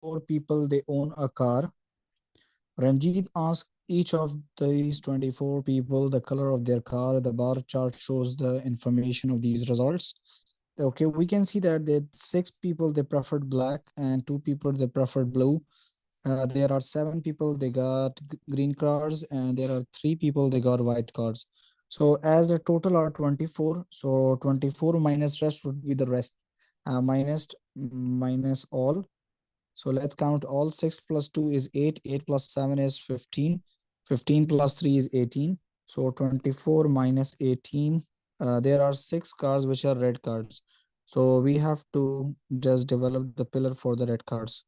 24 people they own a car. Ranjit asked each of these 24 people the color of their car. The bar chart shows the information of these results. Okay, we can see that the 6 people they preferred black and 2 people they preferred blue. There are 7 people they got green cars and there are 3 people they got white cars. So as the total are 24, so 24 minus rest would be the rest, minus all. So let's count all. 6 plus 2 is 8, 8 plus 7 is 15, 15 plus 3 is 18. So 24 minus 18, there are 6 cars which are red cards. So we have to just develop the pillar for the red cards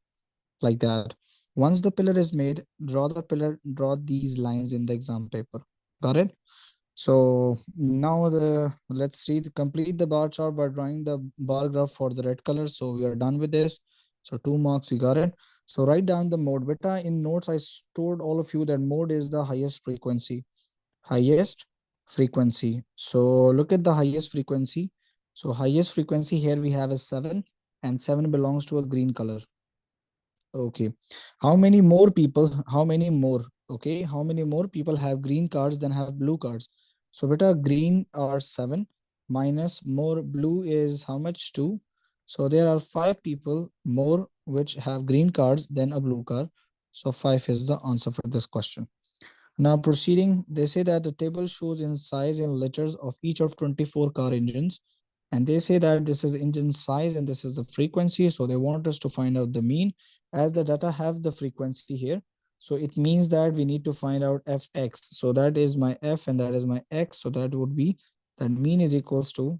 like that. Once the pillar is made, draw the pillar, draw these lines in the exam paper. Got it? So now let's see to complete the bar chart by drawing the bar graph for the red color. So we are done with this. So 2 marks, we got it. So write down the mode. Beta, in notes, I told all of you that mode is the highest frequency. Highest frequency. So look at the highest frequency. So highest frequency here we have is 7 and 7 belongs to a green color. Okay. How many more people? How many more? Okay. How many more people have green cards than have blue cards? So beta green are 7 minus more blue is how much? 2. So there are 5 people more which have green cards than a blue card. So 5 is the answer for this question. Now proceeding, they say that the table shows in size and letters of each of 24 car engines. And they say that this is engine size and this is the frequency. So they want us to find out the mean as the data have the frequency here. So it means that we need to find out fx. So that is my f and that is my x. So that would be that mean is equals to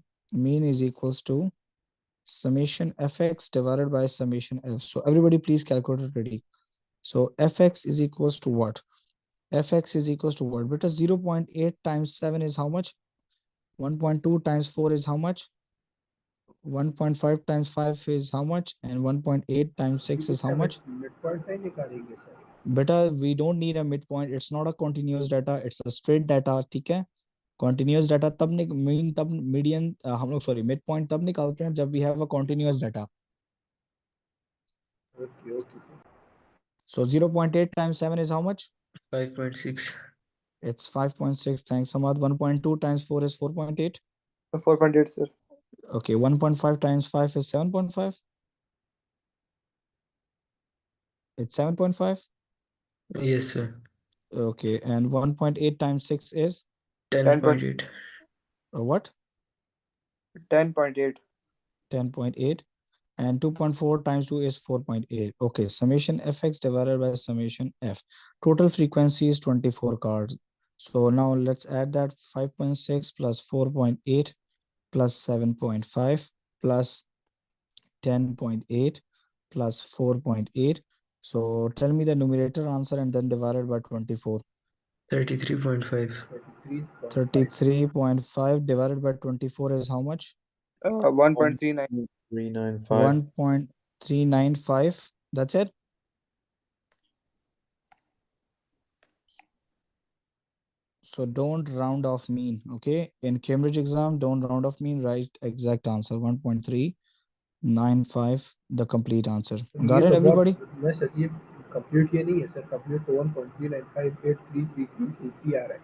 summation fx divided by summation f. So everybody please calculate it ready. So fx is equals to what? Fx is equals to what? Because 0.8 times 7 is how much? 1.2 times 4 is how much? 1.5 times 5 is how much? And 1.8 times 6 is how much? Beta, we don't need a midpoint. It's not a continuous data. It's a straight data. ठीक है? Continuous data तब mean तब median हम लोग sorry midpoint तब निकालते हैं जब we have a continuous data. Okay. So 0.8 times 7 is how much? 5.6. It's 5.6. Thanks, Samad. 1.2 times 4 is 4.8. 4.8, sir. Okay, 1.5 times 5 is 7.5. It's 7.5. Yes, sir. Okay, and 1.8 times 6 is 10.8. what? 10.8. 10.8. And 2.4 times 2 is 4.8. Okay, summation fx divided by summation f. Total frequency is 24 cards. So now let's add that 5.6 plus 4.8 plus 7.5 plus 10.8 plus 4.8. So tell me the numerator answer and then divided by 24. 33.5. 33.5 divided by 24 is how much? 1.39. 1.395. That's it. So don't round off mean. Okay. In Cambridge exam, don't round off mean. Write exact answer. 1.395, the complete answer. Got it, everybody? मैं sir ये complete ये नहीं है sir, complete तो 1.395833333 आ रहा है.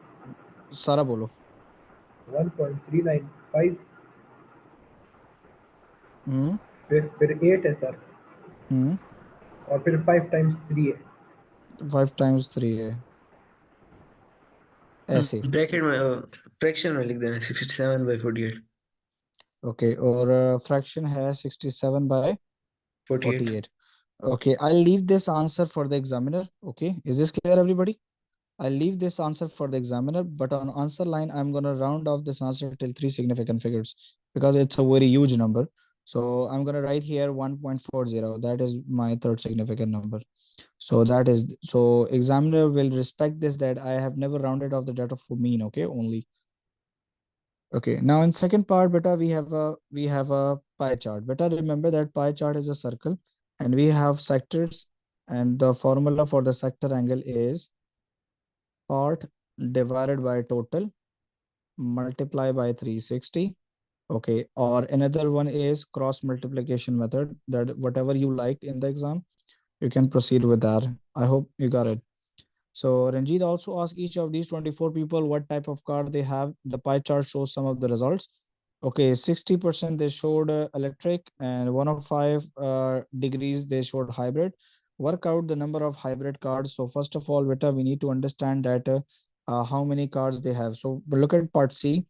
सारा बोलो. 1.395 फिर 8 है सर, और फिर 5 टाइम्स 3 है. 5 times 3 है ऐसे. ब्रैकेट में फ्रैक्शन में लिख देना 67/48. Okay, और fraction है 67/48. 48. Okay, I'll leave this answer for the examiner. Okay, is this clear, everybody? I'll leave this answer for the examiner, but on answer line, I'm going to round off this answer till 3 significant figures because it's a very huge number. So I'm going to write here 1.40. That is my third significant number. So examiner will respect this, that I have never rounded off the data for mean. Okay, only. Okay, now in second part, beta, we have a pie chart. Beta, remember that pie chart is a circle and we have sectors, and the formula for the sector angle is part divided by total multiply by 360. Okay, or another one is cross multiplication method, that whatever you liked in the exam, You can proceed with that. I hope you got it. So Ranjit also asked each of these 24 people what type of car they have. The pie chart shows some of the results. Okay, 60% they showed electric, and 105 degrees they showed hybrid. Work out the number of hybrid cars. So first of all, Vita, we need to understand that how many cars they have. So look at part C.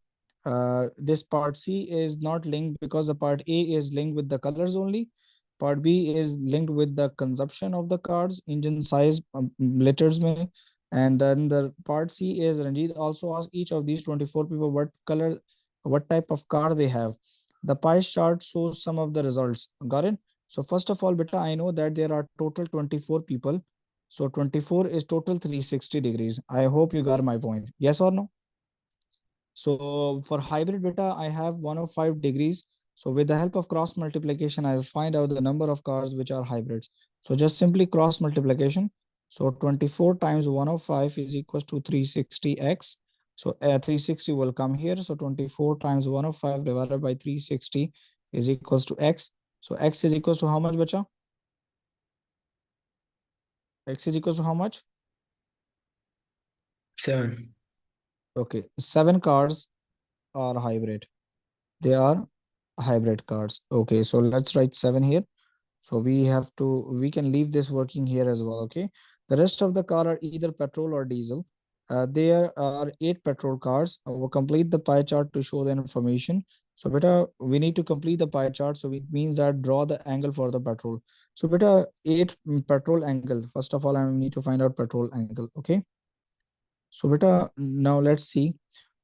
This part C is not linked because the part A is linked with the colors only. Part B is linked with the consumption of the cars, engine size, letters में. And then the part C is Ranjit also asked each of these 24 people what color, what type of car they have. The pie chart shows some of the results. Got it? So first of all, beta, I know that there are total 24 people. So 24 is total 360 degrees. I hope you got my point. Yes or no? So for hybrid beta, I have 105 degrees. So with the help of cross multiplication, I will find out the number of cars which are hybrids. So just simply cross multiplication. So 24 times 105 is equals to 360x. So 360 will come here. So 24 times 105 divided by 360 is equals to x. So x is equals to how much, bacha? X is equals to how much? 7. Okay, 7 cars are hybrid. They are hybrid cars. Okay, so let's write 7 here. So we can leave this working here as well. Okay, the rest of the car are either petrol or diesel. There are 8 petrol cars. We'll complete the pie chart to show the information. So beta, we need to complete the pie chart. So it means that draw the angle for the petrol. So beta, 8 petrol angle. First of all, I need to find out petrol angle. Okay. So beta, now let's see.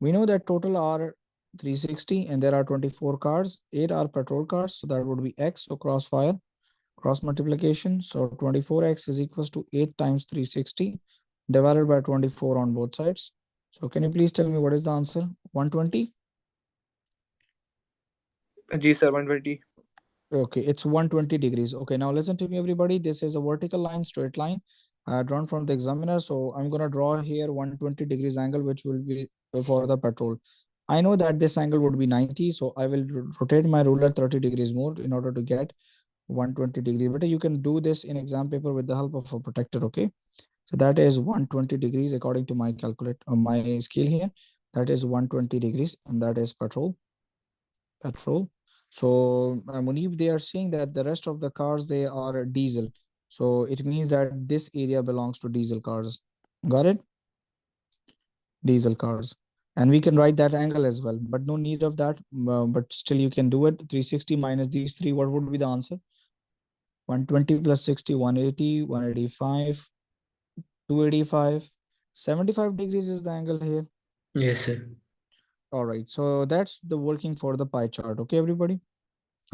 We know that total are 360 and there are 24 cars. 8 are petrol cars. So that would be X. So cross multiplication. So 24x is equals to 8 times 360 divided by 24 on both sides. So can you please tell me what is the answer? 120? G sir, 120. Okay, it's 120 degrees. Okay, now listen to me, everybody. This is a vertical line, straight line drawn from the examiner. So I'm going to draw here 120 degrees angle, which will be for the petrol. I know that this angle would be 90. So I will rotate my ruler 30 degrees more in order to get 120 degree. But you can do this in exam paper with the help of a protector. Okay. So that is 120 degrees according to my calculate on my scale here. That is 120 degrees, and that is petrol. So Munib, they are saying that the rest of the cars, they are diesel. So it means that this area belongs to diesel cars. Got it? Diesel cars. And we can write that angle as well, but no need of that. But still you can do it. 360 minus these three, what would be the answer? 120 plus 60, 180, 185, 285. 75 degrees is the angle here. Yes, sir. All right. So that's the working for the pie chart. Okay, everybody.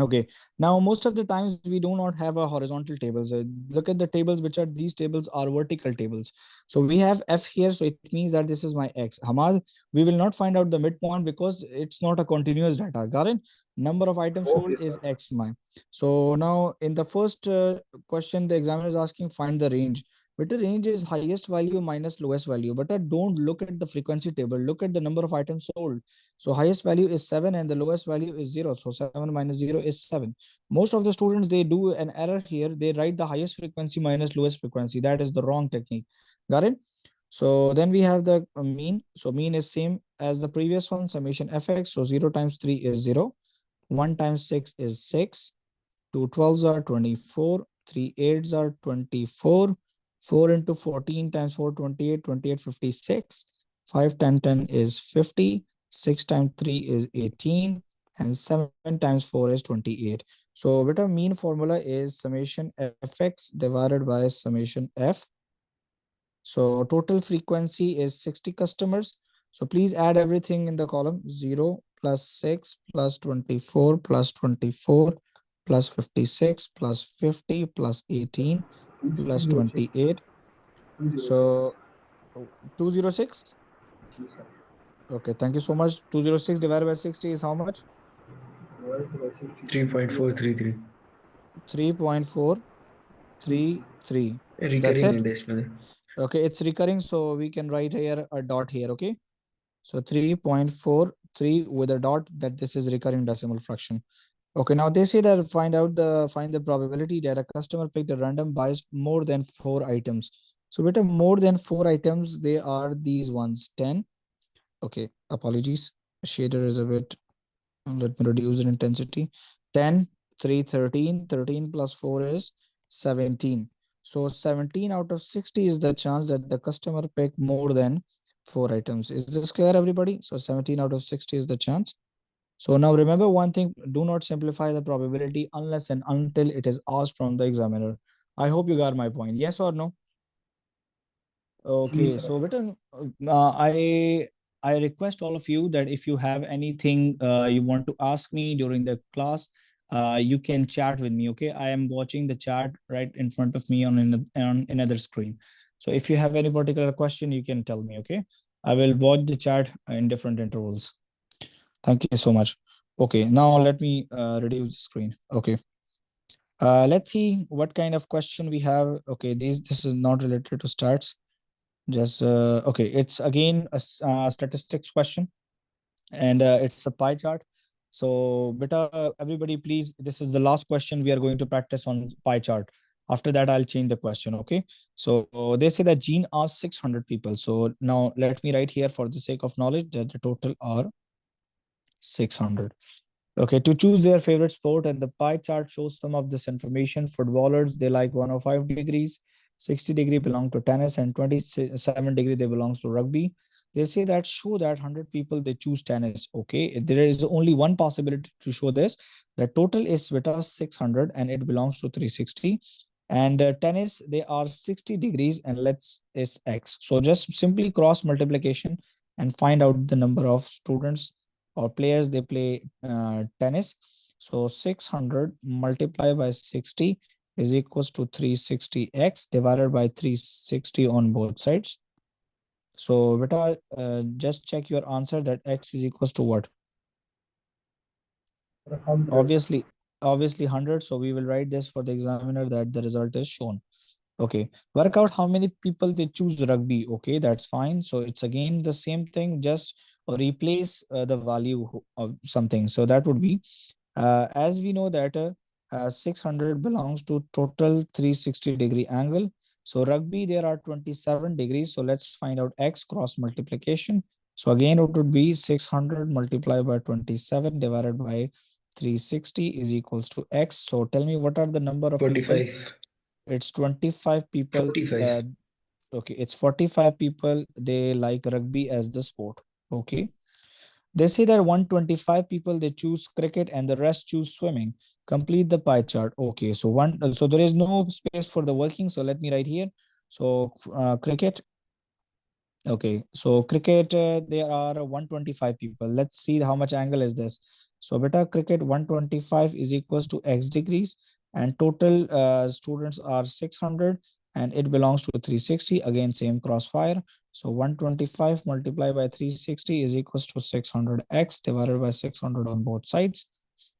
Okay, now most of the times we do not have a horizontal tables. Look at the tables, which are these tables are vertical tables. So we have F here, so it means that this is my X. Hamal, we will not find out the midpoint because it's not a continuous data. Got it? Number of items sold Okay, is sir. X my. So now in the first question, the examiner is asking find the range. But the range is highest value minus lowest value. But don't look at the frequency table. Look at the number of items sold. So highest value is 7 and the lowest value is 0. So 7 minus 0 is 7. Most of the students, they do an error here. They write the highest frequency minus lowest frequency. That is the wrong technique. Got it? So then we have the mean. So mean is same as the previous one, summation fx. So 0 times 3 is 0. 1 times 6 is 6. 2 12s are 24. 3 8s are 24. 4 into 14 times 4, 28. 28, 56. 5 10 10 is 50. 6 times 3 is 18. And 7 times 4 is 28. So beta mean formula is summation fx divided by summation f. So total frequency is 60 customers. So please add everything in the column 0 plus 6 plus 24 plus 24 plus 56 plus 50 plus 18 plus 206. 28. 206. So 206. Yes, sir. Okay, thank you so much. 206 divided by 60 is how much? Divided by 60 3.433. 3.433. That's Recurring it. decimal. Okay, it's recurring. So we can write here a dot here. Okay. So 3.43 with a dot that this is recurring decimal fraction. Okay, now they say that find the probability that a customer picked a random buys more than 4 items. So with a more than 4 items, they are these ones 10. Okay, apologies. Shader is a bit, let me reduce the intensity. 10, 3, 13. 13 plus 4 is 17. So 17 out of 60 is the chance that the customer picked more than 4 items. Is this clear, everybody? So 17 out of 60 is the chance. So now remember one thing, do not simplify the probability unless and until it is asked from the examiner. I hope you got my point. Yes or no? Yes, Okay, sir. so Vitan, I request all of you that if you have anything you want to ask me during the class, you can chat with me. Okay, I am watching the chat right in front of me on another screen. So if you have any particular question, you can tell me. Okay, I will watch the chat in different intervals. Thank you so much. Okay, now let me reduce the screen. Okay. Let's see what kind of question we have. Okay, this is not related to starts. Just okay, it's again a statistics question, and it's a pie chart. So, beta, everybody, please, this is the last question we are going to practice on pie chart. After that, I'll change the question. Okay. So they say that Gene asked 600 people. So now let me write here for the sake of knowledge that the total are 600. Okay, to choose their favorite sport, and the pie chart shows some of this information. Footballers, they like 105 degrees, 60-degree belong to tennis, and 27-degree they belongs to rugby. They say that show that 100 people they choose tennis. Okay, there is only one possibility to show this. The total is Vita 600 and it belongs to 360. And tennis, they are 60 degrees and let's it's X. So just simply cross multiplication and find out the number of students or players they play tennis. So 600 multiplied by 60 is equals to 360x divided by 360 on both sides. So beta, just check your answer that x is equals to what? 100. Obviously 100. So we will write this for the examiner that the result is shown. Okay, work out how many people they choose rugby. Okay, that's fine. So it's again the same thing, just replace the value of something. So that would be, as we know that 600 belongs to total 360-degree angle. So rugby, there are 27 degrees. So let's find out x cross multiplication. So again, it would be 600 multiplied by 27 divided by 360 is equals to x. So tell me what are the number of people? 45. It's 25 people. 45. Okay, it's 45 people. They like rugby as the sport. Okay. They say that 125 people they choose cricket and the rest choose swimming. Complete the pie chart. Okay, so so there is no space for the working. So let me write here. So cricket. Okay, so cricket, there are 125 people. Let's see how much angle is this. So beta cricket 125 is equals to x degrees and total students are 600 and it belongs to 360. Again, same crossfire. So 125 multiplied by 360 is equals to 600x divided by 600 on both sides.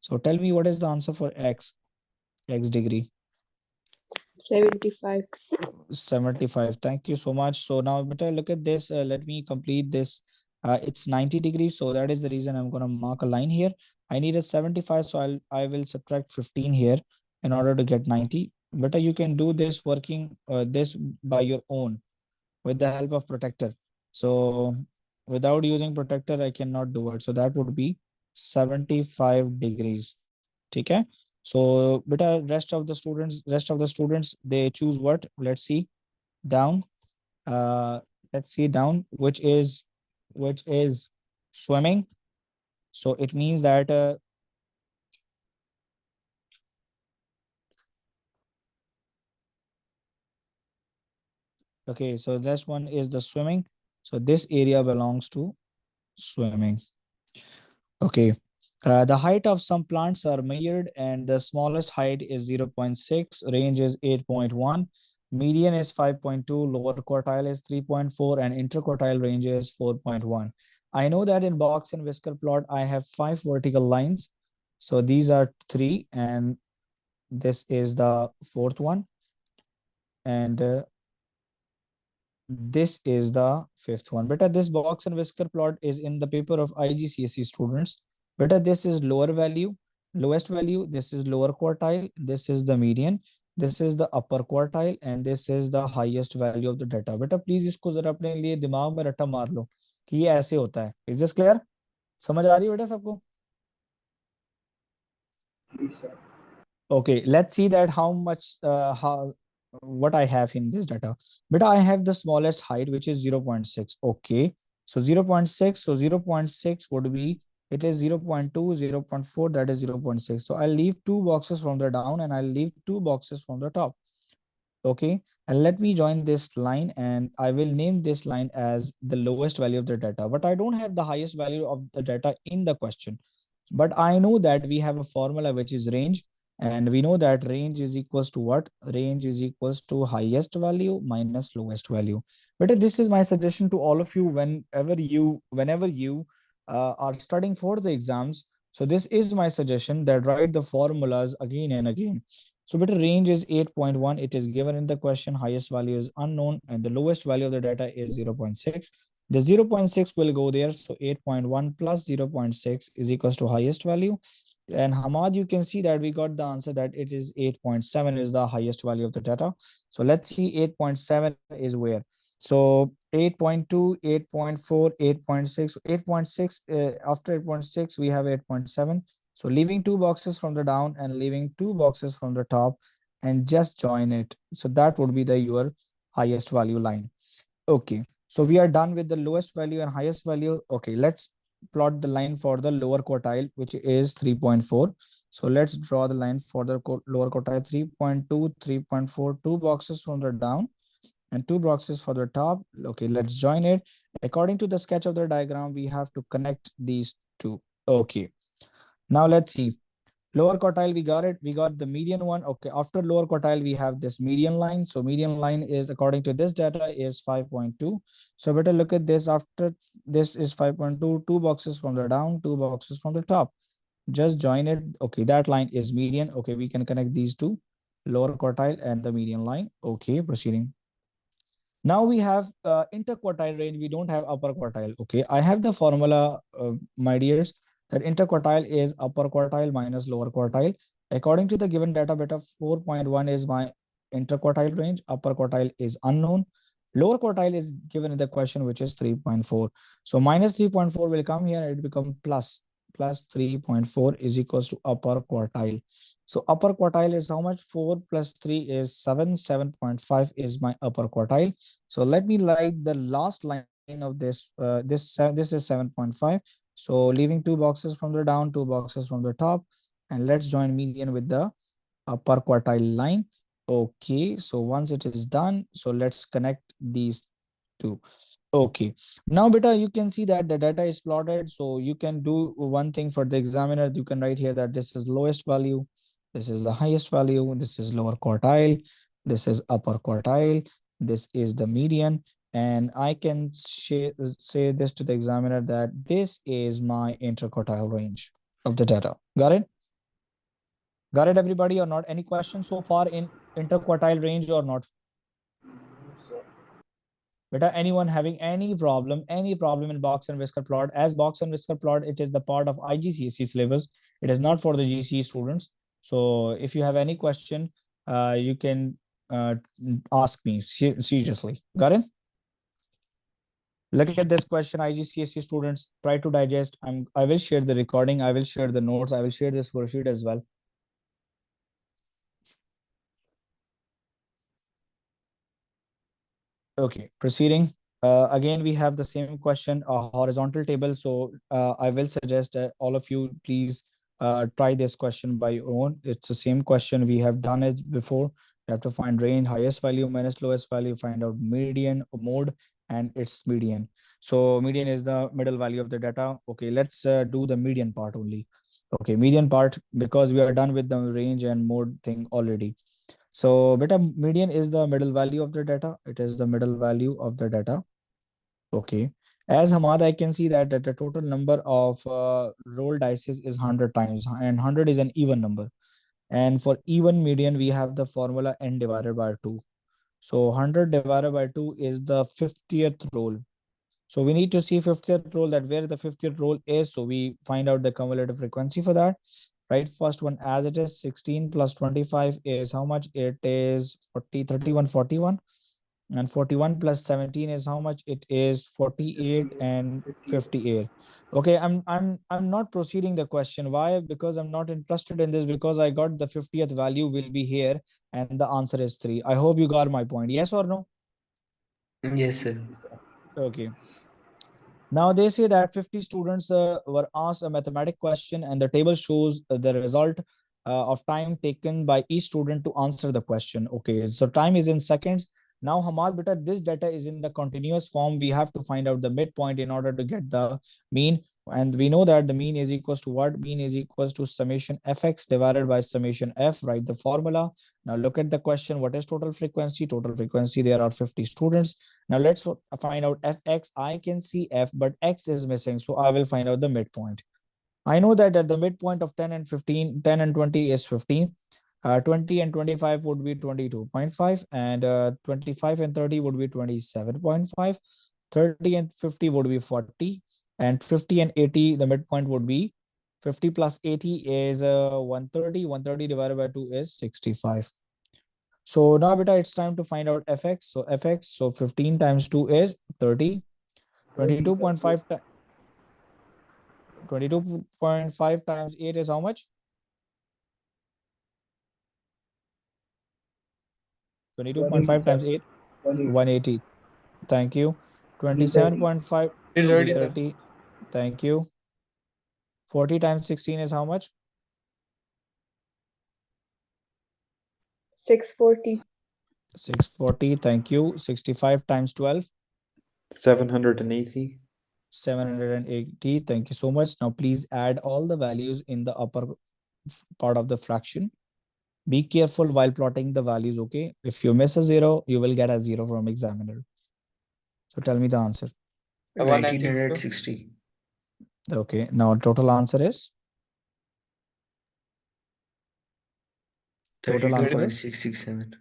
So tell me what is the answer for x degree? 75. 75. Thank you so much. So now better look at this. Let me complete this. It's 90 degrees. So that is the reason I'm going to mark a line here. I need a 75. So I will subtract 15 here in order to get 90. Better you can do this working this by your own with the help of protector. So without using protector, I cannot do it. So that would be 75 degrees. Okay. So beta rest of the students, they choose what? Let's see down. Uh, let's see down, which is swimming. So it means that okay, so this one is the swimming. So this area belongs to swimming. Okay. The height of some plants are measured and the smallest height is 0.6, range is 8.1, median is 5.2, lower quartile is 3.4, and interquartile range is 4.1. I know that in box and whisker plot, I have 5 vertical lines. So these are 3 and this is the 4th one. And this is the 5th one. But this box and whisker plot is in the paper of IGCSE students. But this is lower value lowest value, this is lower quartile, this is the median, this is the upper quartile, and this is the highest value of the data. बेटा please इसको जरा अपने लिए दिमाग में रट्टा मार लो कि ये ऐसे होता है. Is this clear? समझ आ रही है बेटा सबको? Yes, sir. Okay, let's see that how much how what I have in this data. But I have the smallest height, which is 0.6. Okay, so 0.6, so 0.6 would be, it is 0.2, 0.4, that is 0.6. So I'll leave two boxes from the down and I'll leave two boxes from the top. Okay, and let me join this line and I will name this line as the lowest value of the data, but I don't have the highest value of the data in the question. But I know that we have a formula which is range, and we know that range is equals to what? Range is equals to highest value minus lowest value. But this is my suggestion to all of you whenever you are studying for the exams. So this is my suggestion that write the formulas again and again. So better range is 8.1. It is given in the question. Highest value is unknown, and the lowest value of the data is 0.6. The 0.6 will go there. So 8.1 plus 0.6 is equals to highest value. And Hamad, you can see that we got the answer that it is 8.7 is the highest value of the data. So let's see 8.7 is where. So 8.2, 8.4, 8.6, 8.6, after 8.6, we have 8.7. So leaving two boxes from the down and leaving two boxes from the top and just join it. So that would be the your highest value line. Okay, so we are done with the lowest value and highest value. Okay, let's plot the line for the lower quartile, which is 3.4. So let's draw the line for the lower quartile, 3.2, 3.4, two boxes from the down and two boxes for the top. Okay, let's join it. According to the sketch of the diagram, we have to connect these two. Okay, now let's see. Lower quartile, we got it. We got the median one. Okay, after lower quartile, we have this median line. So median line is, according to this data, is 5.2. So better look at this. After this is 5.2, two boxes from the down, two boxes from the top. Just join it. Okay, that line is median. Okay, we can connect these two, lower quartile and the median line. Okay, proceeding. Now we have interquartile range. We don't have upper quartile. Okay, I have the formula, my dears, that interquartile is upper quartile minus lower quartile. According to the given data, beta 4.1 is my interquartile range. Upper quartile is unknown. Lower quartile is given in the question, which is 3.4. So minus 3.4 will come here. It become plus 3.4 is equals to upper quartile. So upper quartile is how much? 4 plus 3 is 7. 7.5 is my upper quartile. So let me write the last line of this. This is 7.5. So leaving two boxes from the down, two boxes from the top, and let's join median with the upper quartile line. Okay, so once it is done, so let's connect these two. Okay, now beta, you can see that the data is plotted. So you can do one thing for the examiner. You can write here that this is lowest value, this is the highest value, this is lower quartile, this is upper quartile, this is the median. And I can say this to the examiner that this is my interquartile range of the data. Got it? Got it, everybody, or not? Any questions so far in interquartile range or not? Beta, anyone having any problem in box and whisker plot? As box and whisker plot, it is the part of IGCSE syllabus. It is not for the GCE students. So if you have any question, you can ask me seriously. Got it? Look at this question, IGCSE students. Try to digest. I will share the recording. I will share the notes. I will share this worksheet as well. Okay, proceeding. Again, we have the same question, a horizontal table. So I will suggest all of you, please try this question by your own. It's the same question. We have done it before. You have to find range, highest value minus lowest value, find out median or mode, and its median. So median is the middle value of the data. Okay, let's do the median part only. Okay, median part, because we are done with the range and mode thing already. So beta, median is the middle value of the data. It is the middle value of the data. Okay. As Hamad, I can see that the total number of roll dices is 100 times, and 100 is an even number. And for even median, we have the formula n divided by 2. So 100 divided by 2 is the 50th roll. So we need to see 50th roll, that where the 50th roll is. So we find out the cumulative frequency for that. Right, first one as it is. 16 plus 25 is how much? It is 40, 31, 41. And 41 plus 17 is how much? It is 48 and 58. Okay, I'm not proceeding the question. Why? Because I'm not interested in this, because I got the 50th value will be here and the answer is 3. I hope you got my point. Yes or no? Yes, sir. Okay. Now they say that 50 students were asked a mathematical question, and the table shows the result of time taken by each student to answer the question. Okay, so time is in seconds. Now, Hamad, beta, this data is in the continuous form. We have to find out the midpoint in order to get the mean. And we know that the mean is equals to what? Mean is equals to summation fx divided by summation f. Write the formula. Now look at the question. What is total frequency? Total frequency, there are 50 students. Now let's find out fx. I can see f, but x is missing. So I will find out the midpoint. I know that at the midpoint of 10 and 15, 10 and 20 is 15. 20 and 25 would be 22.5, and 25 and 30 would be 27.5. 30 and 50 would be 40, and 50 and 80, the midpoint would be 50 plus 80 is 130. 130 divided by 2 is 65. So now, beta, it's time to find out fx. So fx, so 15 times 2 is 30. 22.5 22.5 times 8 is how much? 22.5 times 8, 180. Thank you. 27.5, 330, sir. 330. Thank you. 40 times 16 is how much? 640. 640. Thank you. 65 times 12, 780. 780. Thank you so much. Now please add all the values in the upper part of the fraction. Be careful while plotting the values, okay? If you miss a 0, you will get a 0 from examiner. So tell me the answer. 1960. Okay, now total answer is? Total answer is 32.667.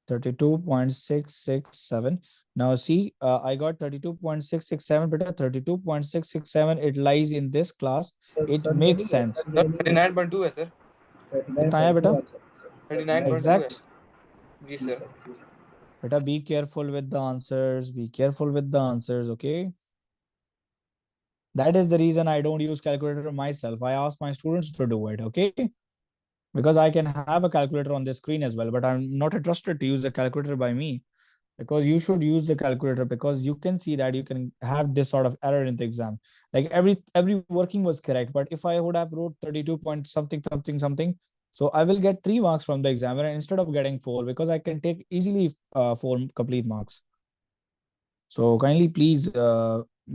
32.667. Now see, I got 32.667, but 32.667, it lies in this class. It makes sense. Sir, 39.2 है, sir. कितना आया बेटा? 39.2 है. Exact. Ji, sir. Beta, be careful with the answers. Be careful with the answers, okay? That is the reason I don't use calculator myself. I ask my students to do it, okay? Because I can have a calculator on the screen as well, but I'm not interested to use the calculator by me, because you should use the calculator, because you can see that you can have this sort of error in the exam. Like every working was correct, but if I would have wrote 32 point something something something, so I will get 3 marks from the examiner instead of getting 4, because I can take easily 4 complete marks. So kindly please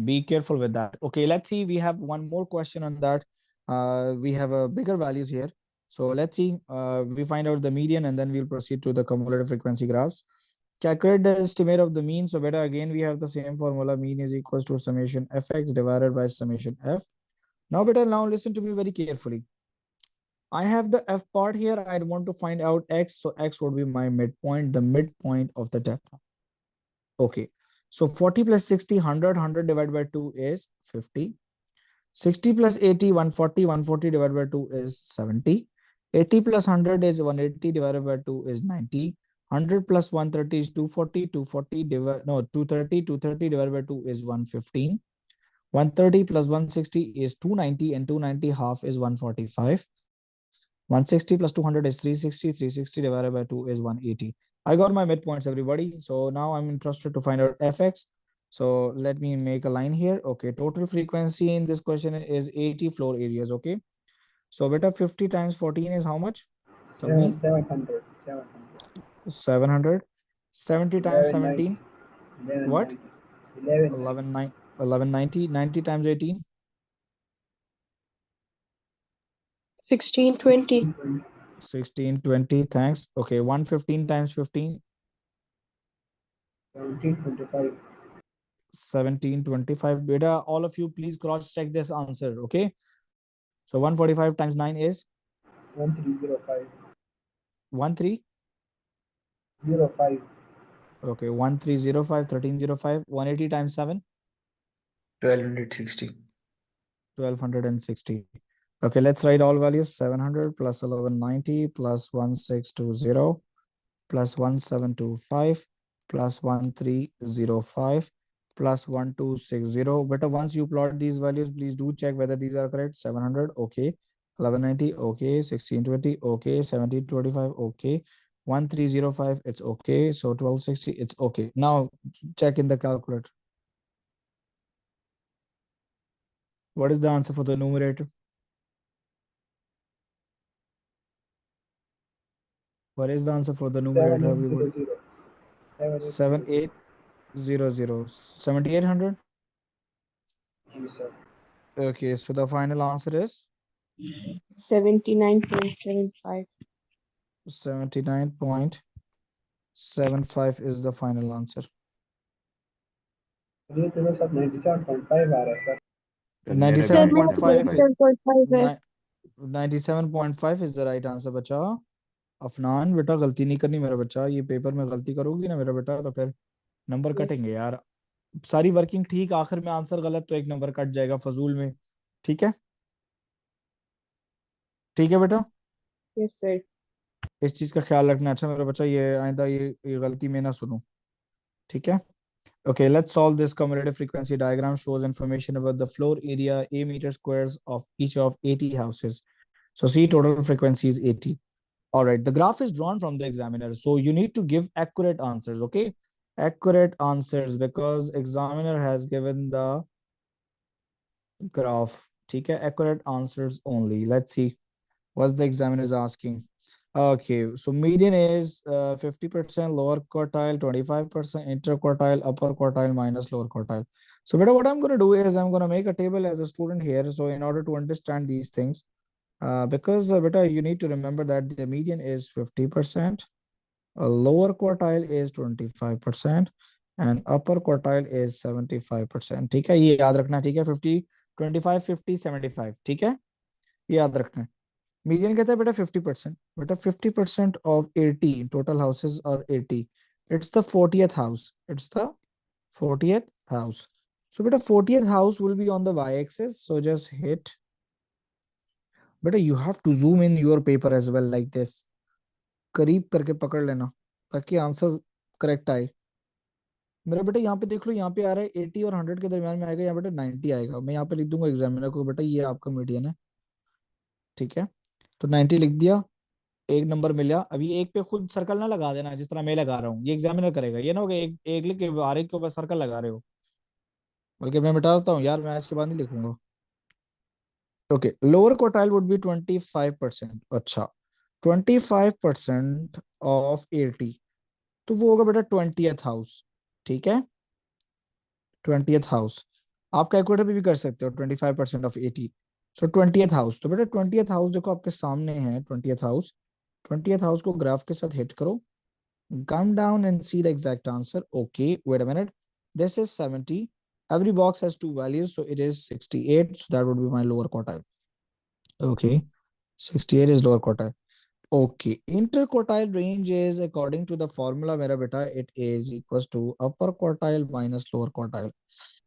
be careful with that. Okay, let's see. We have one more question on that. We have bigger values here. So let's see. We find out the median and then we'll proceed to the cumulative frequency graphs. Calculate the estimate of the mean. So beta, again, we have the same formula. Mean is equals to summation fx divided by summation f. Now beta, now listen to me very carefully. I have the f part here. I want to find out x. So x would be my midpoint, the midpoint of the data. Okay. So 40 plus 60, 100, 100 divided by 2 is 50. 60 plus 80, 140, 140 divided by 2 is 70. 80 plus 100 is 180 divided by 2 is 90. 100 plus 130 is 240, 240 divided, no, 230, 230 divided by 2 is 115. 130 plus 160 is 290, and 290 half is 145. 160 plus 200 is 360. 360 divided by 2 is 180. I got my midpoints, everybody. So now I'm interested to find out fx. So let me make a line here. Okay, total frequency in this question is 80 floor areas. Okay, so beta, 50 times 14 is how much? Tell me. 700. 700. 70 times 17. What? 11. 1190. 90 times 18. 1620. 1620. Thanks. Okay, 115 times 15. 1725. 1725. Beta, all of you please cross check this answer. Okay, so 145 times 9 is 1305. 13. 05. Okay, 1305. 1305. 180 times 7. 1260. 1260. Okay, let's write all values. 700 plus 1190 plus 1620 plus 1725 plus 1305 plus 1260. But once you plot these values, please do check whether these are correct. 700, okay. 1190, okay. 1620, okay. 1725, okay. 1305, it's okay. So 1260, it's okay. Now check in the calculator. What is the answer for the numerator? What is the answer for the numerator, everybody? 7800. 7800. 7800. Ji sir. Okay, so the final answer is 79.75. 79.75 is the final answer. ये तो मेरे साथ 97.5 आ रहा है sir. Sir, 97.5 is 97.5 है. 97.5 is the right answer बच्चा. अफनान बेटा गलती नहीं करनी मेरा बच्चा, ये पेपर में गलती करोगी ना मेरा बेटा तो फिर नंबर Yes. कटेंगे यार. सारी वर्किंग ठीक, आखिर में आंसर गलत तो एक नंबर कट जाएगा फजूल में. ठीक है, ठीक है बेटा, Yes, sir. इस चीज का ख्याल रखना. अच्छा मेरा बच्चा, ये आइंदा ये गलती में ना सुनो. ठीक है. Okay, let's solve this cumulative frequency diagram. Shows information about the floor area, A meter squares of each of 80 houses. So see, total frequency is 80. All right, the graph is drawn from the examiner. So you need to give accurate answers, okay? Accurate answers because examiner has given the graph. Okay, accurate answers only. Let's see what the examiner is asking. Okay, so median is 50% lower quartile, 25% interquartile, upper quartile minus lower quartile. So beta, what I'm going to do is I'm going to make a table as a student here. So in order to understand these things, because beta, you need to remember that the median is 50%, a lower quartile is 25%, and upper quartile is 75%. ठीक है, ये याद रखना. ठीक है, 50, 25, 50, 75. ठीक है, ये याद रखना. मीडियन कहता है बेटा 50%. बेटा 50% of 80 total houses are 80. It's the 40th house. It's the 40th house. So beta 40th house will be on the y-axis. So just hit. Beta you have to zoom in your paper as well like this. करीब करके पकड़ लेना ताकि answer correct आए. मेरा बेटा यहाँ पे देख लो, यहाँ पे आ रहा है 80 और 100 के दरमियान में आएगा. यहाँ बेटा 90 आएगा. मैं यहाँ पे लिख दूंगा एग्जामिनर को, बेटा ये आपका मीडियन है. ठीक है, तो 90 लिख दिया, एक नंबर मिला. अभी एक पे खुद सर्कल ना लगा देना जिस तरह मैं लगा रहा हूँ, ये एग्जामिनर करेगा. ये ना हो एक एक लिख के आर के ऊपर सर्कल लगा रहे हो, बल्कि मैं मिटा देता हूँ यार, मैं आज के बाद नहीं लिखूंगा. Okay, lower quartile would be 25%. अच्छा, 25% ऑफ 80, तो वो होगा बेटा 20th हाउस. ठीक है, 20th हाउस. आप कैलकुलेटर पे भी कर सकते हो. 25% ऑफ 80, सो 20th हाउस. तो बेटा 20th हाउस देखो आपके सामने है. 20th हाउस, 20th हाउस को ग्राफ के साथ हिट करो. Come down and see the exact answer. Okay, wait a minute. This is 70. Every box has two values, so it is 68. So that would be my lower quartile. Okay, 68 is lower quartile. Okay, interquartile range is according to the formula, mera beta, it is equals to upper quartile minus lower quartile.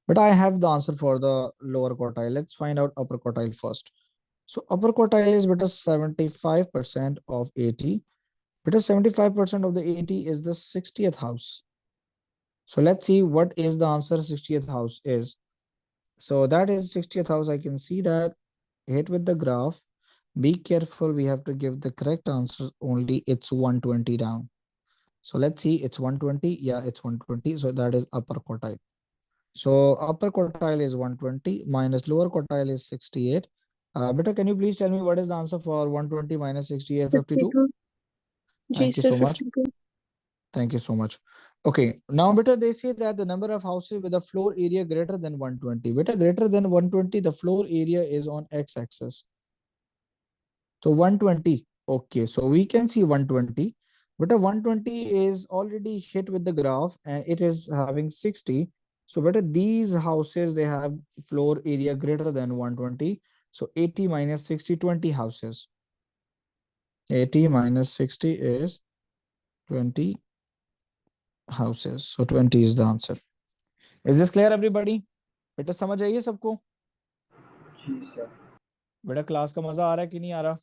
But I have the answer for the lower quartile. Let's find out upper quartile first. So upper quartile is beta 75% of 80. Because 75% of the 80 is the 60th house. So let's see what is the answer 60th house is. So that is 60th house. I can see that. Hit with the graph. Be careful. We have to give the correct answer only. It's 120 down. So let's see. It's 120. Yeah, it's 120. So that is upper quartile. So upper quartile is 120 minus lower quartile is 68. Beta, can you please tell me what is the answer for 120 minus 68? 52. 52. Ji Thank you sir, so much. 52. Thank you so much. Okay, now beta they say that the number of houses with a floor area greater than 120. Beta greater than 120, the floor area is on x-axis. So 120. Okay, so we can see 120. Beta 120 is already hit with the graph and it is having 60. So beta these houses, they have floor area greater than 120. So 80 minus 60, 20 houses. 80 minus 60 is 20 houses. So 20 is the answer. Is this clear everybody? बेटा समझ आइए सबको. जी sir. बेटा class का मजा आ रहा है कि नहीं आ रहा?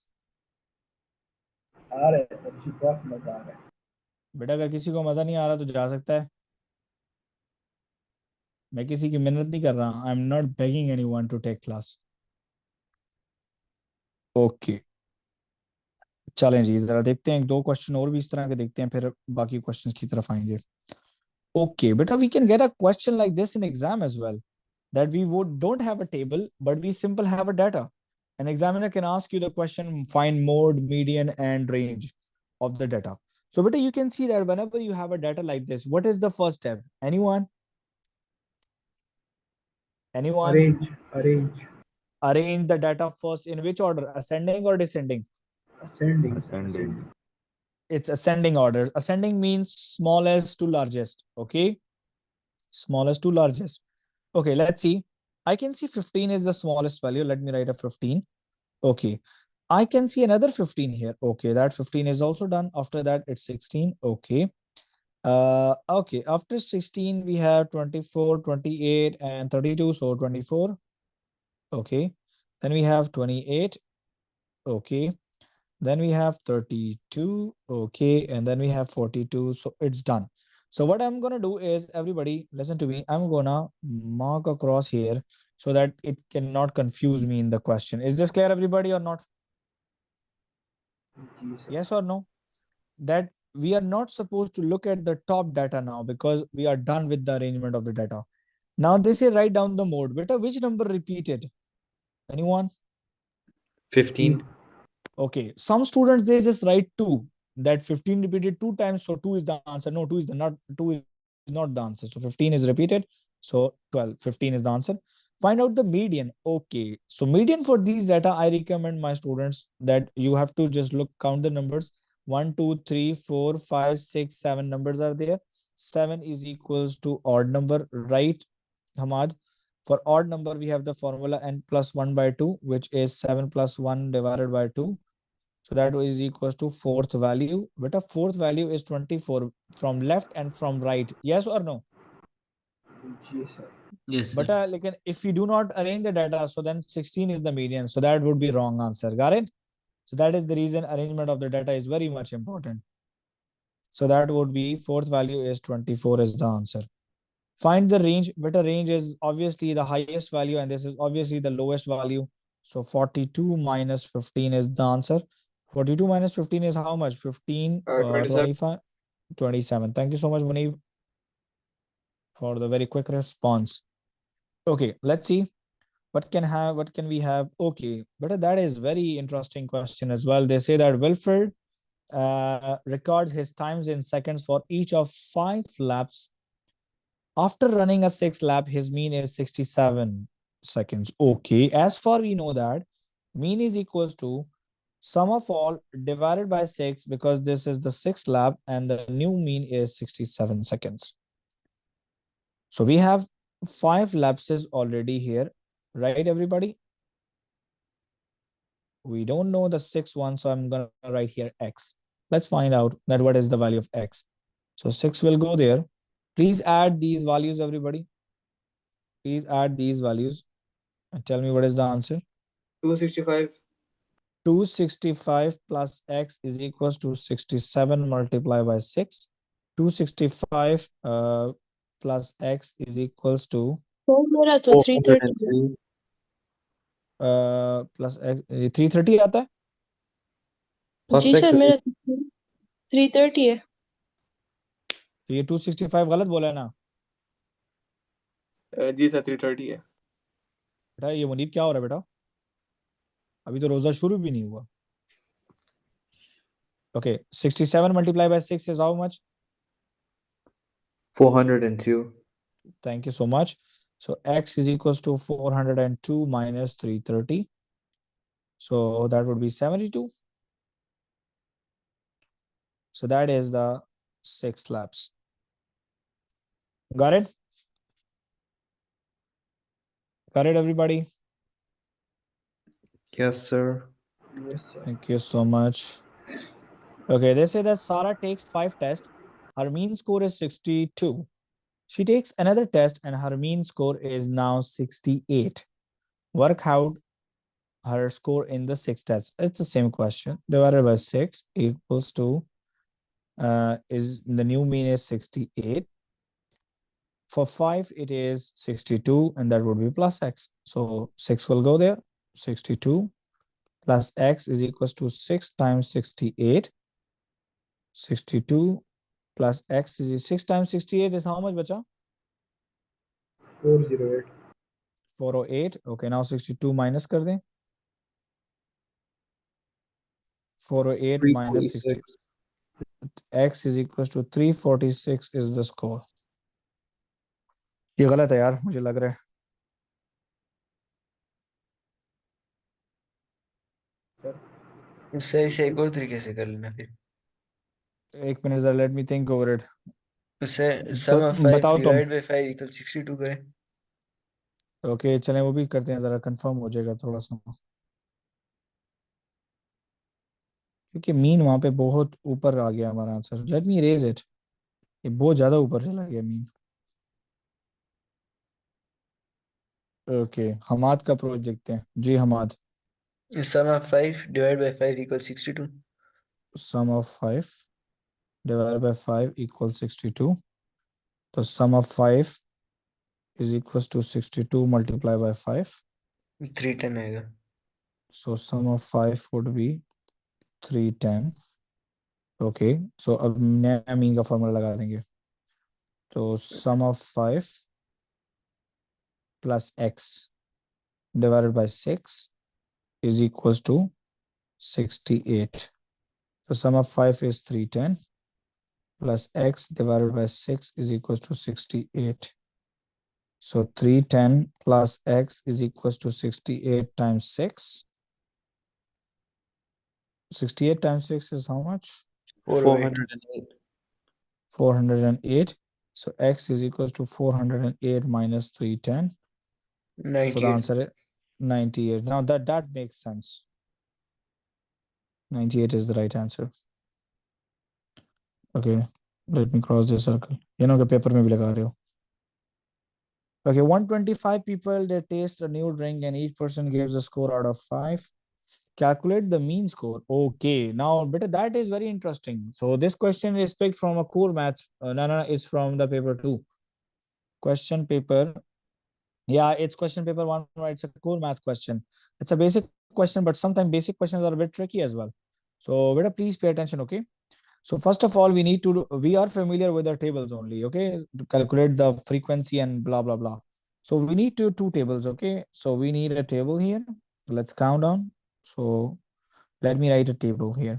आ रहा है सर जी, बहुत मजा आ रहा है। बेटा अगर किसी को मजा नहीं आ रहा तो जा सकता है। मैं किसी की मेहनत नहीं कर रहा। I am not begging anyone to take class. Okay, चलें जी, जरा देखते हैं, 2 क्वेश्चन और भी इस तरह के देखते हैं, फिर बाकी क्वेश्चंस की तरफ आएंगे। ओके बेटा, we can get a question like this in exam as well, that we would don't have a table, but we simple have a data. An examiner can ask you the question, find mode, median, and range of the data. So, beta, you can see that whenever you have a data like this, what is the first step? Anyone? Anyone? Arrange. Arrange the data first in which order? Ascending or descending? Ascending, sir, ascending. It's ascending order. Ascending means smallest to largest. Okay, smallest to largest. Okay, let's see. I can see 15 is the smallest value. Let me write a 15. Okay, I can see another 15 here. Okay, that 15 is also done. After that, it's 16. Okay. Okay, after 16, we have 24, 28, and 32. So 24. Okay. Then we have 28. Okay. Then we have 32. Okay. And then we have 42. So it's done. So what I'm going to do is, everybody listen to me. I'm going to mark across here so that it cannot confuse me in the question. Is this clear, everybody, or not? Yes or no? That we are not supposed to look at the top data now because we are done with the arrangement of the data. Now they say write down the mode. Beta, which number repeated? Anyone? 15. Okay. Some students, they just write 2. That 15 repeated 2 times, so 2 is the answer. No, 2 is the not 2 is not the answer. So 15 is repeated. So 12, 15 is the answer. Find out the median. Okay. So median for these data, I recommend my students that you have to just count the numbers. 1, 2, 3, 4, 5, 6, 7 numbers are there. 7 is equals to odd number, right, Hamad? For odd number, we have the formula n plus 1 by 2, which is 7 plus 1 divided by 2. So that is equals to fourth value. But a fourth value is 24 from left and from right. Yes or no? Yes, sir. Yes, sir. But like, if you do not arrange the data, so then 16 is the median. So that would be wrong answer. Got it? So that is the reason arrangement of the data is very much important. So that would be fourth value is 24 is the answer. Find the range. Beta range is obviously the highest value, and this is obviously the lowest value. So 42 minus 15 is the answer. 42 minus 15 is how much? 15, 27. 25, 27. Thank you so much, Munib, for the very quick response. Okay, let's see. What can we have? Okay, but that is very interesting question as well. They say that Wilfred records his times in seconds for each of 5 laps. After running a 6 lap, his mean is 67 seconds. Okay, as far we know that mean is equals to sum of all divided by 6, because this is the 6th lap and the new mean is 67 seconds. So we have 5 lapses already here, right, everybody? We don't know the 6th one, so I'm going to write here x. Let's find out that what is the value of x. So 6 will go there. Please add these values, everybody. Please add these values and tell me what is the answer. 265. 265 plus x is equals to 67 multiplied by 6. 265 plus x is equals to तो मेरा तो 330 403. plus x 330 आता है। Plus ji 6 sir is मेरा 330 है। तो ये 265 गलत बोला है ना जी सर 330 है। बेटा? ये मुनीब क्या हो रहा है बेटा? अभी तो रोजा शुरू भी नहीं हुआ। Okay, 67 multiplied by 6 is how much? 402. Thank you so much. So x is equals to 402 minus 330. So that would be 72. So that is the 6 laps. Got it? Got it, everybody? Yes, sir. Yes, sir. Thank you so much. Okay, they say that Sarah takes 5 tests. Her mean score is 62. She takes another test and her mean score is now 68. Work out her score in the 6 tests. It's the same question. Divided by 6 equals to, is the new mean is 68. For 5, it is 62, and that would be plus x. So 6 will go there. 62 plus x is equals to 6 times 68. 62 plus x is 6 times 68 is how much, bacha? 408. 408. Okay, now 62 minus kar dein. 408 minus 60. 346. X is equals to 346 is the score. ये गलत है यार, मुझे लग रहा है. सही से एक और तरीके से कर लेना फिर. एक मिनट जरा, let me think over it. उससे तो सम ऑफ 5 बताओ तुम. डिवाइड बाय 5 इक्वल 62 करें. ओके चलें, वो भी करते हैं, जरा कंफर्म हो जाएगा थोड़ा सा, क्योंकि मीन वहां पे बहुत ऊपर आ गया हमारा answer. Let me raise it. ये बहुत ज्यादा ऊपर चला गया मीन. ओके, हमाद का अप्रोच देखते हैं जी. Hammad, sum of 5 divide by 5 equal 62. Sum of 5 divide by 5 equal 62. तो sum of 5 is equal to 62 multiply by 5. 310 आएगा. So sum of 5 would be 310. Okay, so अब नया मीन का फॉर्मूला लगा देंगे. तो sum of 5 plus x divided by 6 is equals to 68. So sum of 5 is 310 plus x divided by 6 is equals to 68. So 310 plus x is equals to 68 times 6. 68 times 6 is how much? 408. 408. So x is equals to 408 minus 310. So the 98. answer is 98. Now that makes sense. 98 is the right answer. Okay, let me cross this circle. You know, paper mein bhi laga rahe ho. Okay, 125 people, they taste a new drink and each person gives a score out of 5. Calculate the mean score. Okay, now better, that is very interesting. So this question is picked from a core math. No, it's from the paper 2. Question paper. Yeah, it's question paper 1. It's a core math question. It's a basic question, but sometimes basic questions are a bit tricky as well. So better please pay attention, okay? So first of all, we are familiar with the tables only, okay? To calculate the frequency and blah, blah, blah. So we need two tables, okay? So we need a table here. Let's count down. So let me write a table here.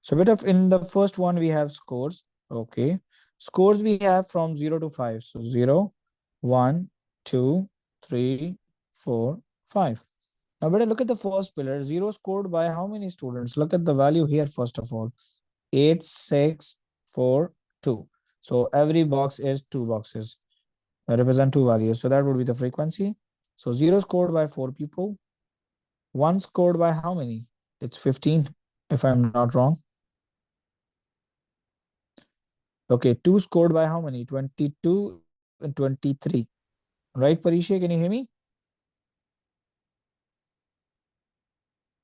So in the first one, we have scores, okay? Scores we have from 0 to 5. So 0, 1, 2, 3, 4, 5. Now better look at the first pillar. 0 scored by how many students? Look at the value here first of all. 8, 6, 4, 2. So every box is 2 boxes. Represent 2 values. So that would be the frequency. So 0 scored by 4 people. 1 scored by how many? It's 15, if I'm not wrong. Okay, 2 scored by how many? 22 and 23. Right, Parisha? Can you hear me?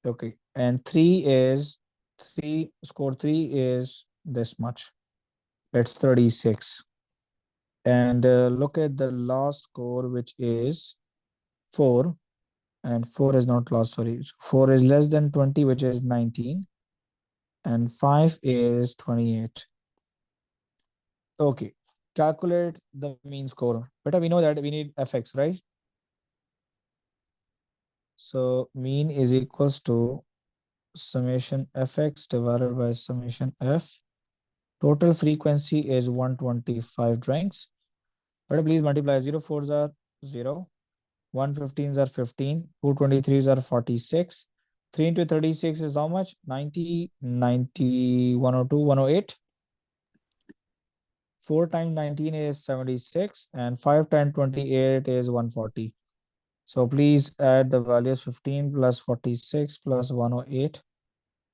Okay, and 3 scored 3 is this much. That's 36. And look at the last score, which is 4. And 4 is not last, sorry. 4 is less than 20, which is 19. And 5 is 28. Okay, calculate the mean score. But we know that we need fx, right? So mean is equals to summation fx divided by summation f. Total frequency is 125 drinks. But please multiply 0 4s are 0, 115s are 15, 223s are 46. 3 into 36 is how much? 90, 90, 102, 108. 4 times 19 is 76 and 5 times 28 is 140. So please add the values 15 plus 46 plus 108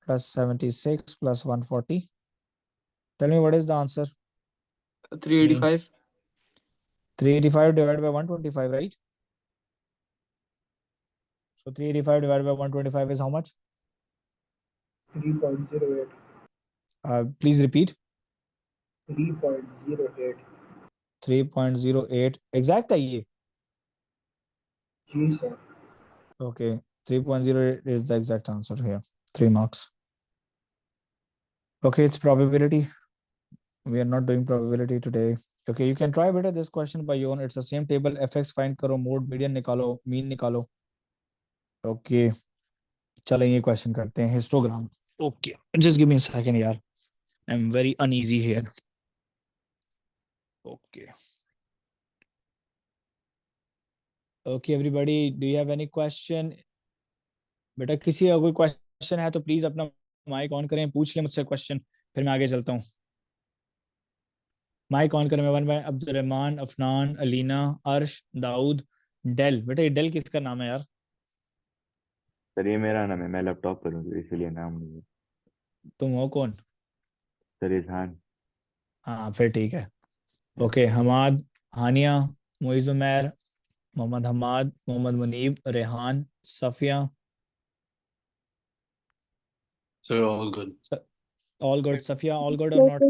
plus 76 plus 140. Tell me what is the answer? 385. 385 divided by 125, right? So 385 divided by 125 is how much? 3.08. Please repeat. 3.08. 3.08 exact है ये. जी sir. Okay, 3.08 is the exact answer here. 3 marks. Okay, it's probability. We are not doing probability today. Okay, you can try better this question by your own. It's the same table. fx find करो, mode median निकालो, mean निकालो. Okay, चलें ये question करते हैं. Histogram. Okay, just give me a second यार. I'm very uneasy here. Okay. Okay, everybody, do you have any question? बेटा किसी का कोई क्वेश्चन है तो प्लीज अपना माइक ऑन करें, पूछ लें मुझसे क्वेश्चन, फिर मैं आगे चलता हूँ. माइक ऑन करें. मैं अब्दुल रहमान, अफनान, अलीना, अर्श, दाऊद, डेल. बेटा ये डेल किसका नाम है यार? सर ये मेरा नाम है, मैं लैपटॉप पर हूँ तो इसीलिए नाम नहीं है. तुम हो कौन? सर इजहान. हाँ फिर ठीक है. Okay, Hammad, Haniya, Muiz Umair, Mohammad Hammad, Mohammad Muneeb, Rehan, Safia. Sir, all good. All good. Safia all good और नॉट?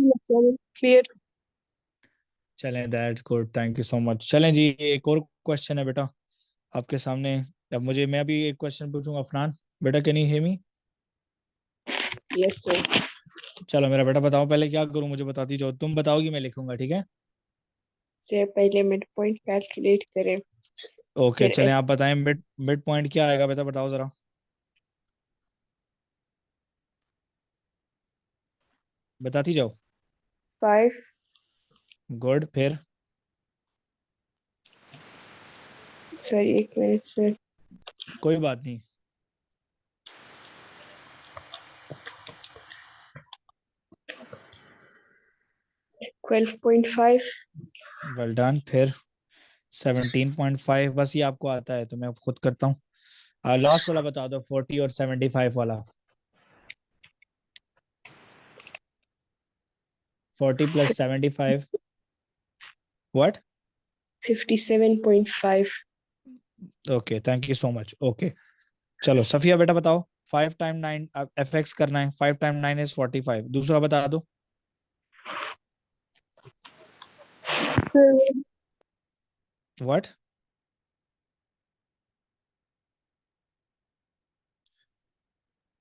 Clear. चलें, that's good, thank you so much. चलें जी, एक और क्वेश्चन है बेटा आपके सामने. अब मैं अभी एक क्वेश्चन पूछूंगा. अफनान बेटा, can you hear me? Yes, sir. चलो मेरा बेटा बताओ, पहले क्या करूं मुझे बताती जाओ. तुम बताओगी, मैं लिखूंगा, ठीक है? Sir, पहले मिड पॉइंट कैलकुलेट करें. ओके, फिर चलें आप बताएं. मिड पॉइंट क्या आएगा बेटा, बताओ जरा. बताती जाओ. 5. गुड. फिर? सर एक मिनट सर. कोई बात नहीं. 12.5. Well done. फिर? 17.5. बस ये आपको आता है तो मैं खुद करता हूँ. लास्ट वाला बता दो, 40 और 75 वाला. 40 plus 75. What? 57.5. Okay, thank you so much. Okay, चलो सफिया बेटा बताओ. 5 टाइम 9 एफ एक्स करना है. 5 टाइम 9 इज 45. दूसरा बता दो. व्हाट?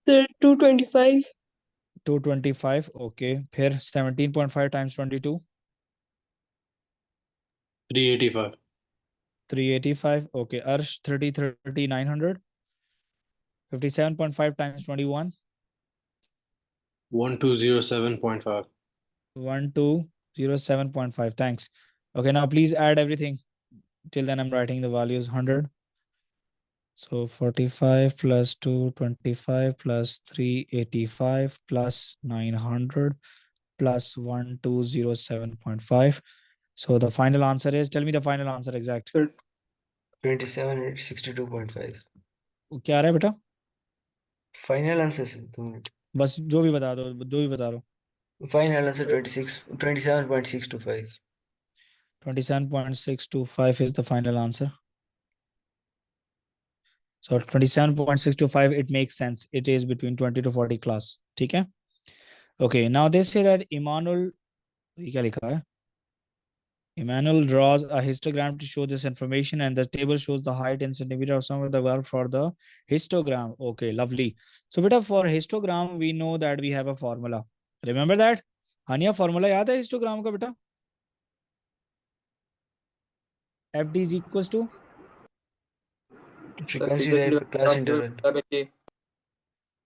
सर 225. 225. ओके, फिर 17.5 टाइम्स 22. 385. 385. ओके, अर्श 30 30 900. 57.5 times 21. 1207.5. 1207.5. Thanks. Okay, now please add everything. Till then I'm writing the values. 100. So 45 plus 225 plus 385 plus 900 plus 1207.5. So the final answer is, tell me the final answer exact. 2762.5. क्या आ रहा है बेटा? Final answer से 2 minute. बस जो भी बता दो, जो भी बता दो. Final answer 27.625. 27.625 is the final answer. So 27.625, it makes sense. It is between 20 to 40 class. ठीक है? Okay, now they say that Emmanuel, ये क्या लिखा है? Emmanuel draws a histogram to show this information, and the table shows the height in centimeter of some of the work for the histogram. Okay, lovely. So beta, for histogram, we know that we have a formula. Remember that? Hania, formula याद है histogram का बेटा? FD is equals to? Frequency divided by class interval.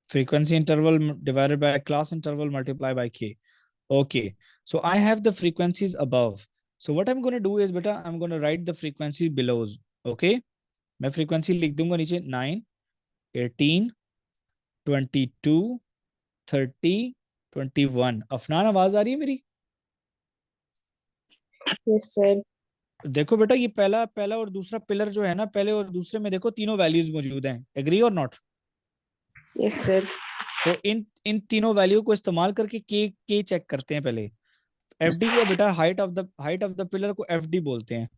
Frequency interval divided by class interval multiplied by K. Okay, so I have the frequencies above. So what I'm going to do is, beta, I'm going to write the frequency below. Okay, मैं frequency लिख दूंगा नीचे. 9, 18, 22, 30, 21. अफनान आवाज आ रही है मेरी? Yes, sir. देखो बेटा, ये पहला और दूसरा पिलर जो है ना, पहले और दूसरे में देखो तीनों वैल्यूज मौजूद हैं. एग्री और नॉट? Yes, sir. तो इन तीनों वैल्यू को इस्तेमाल करके के चेक करते हैं पहले. एफडी है बेटा, हाइट ऑफ द पिलर को एफडी बोलते हैं.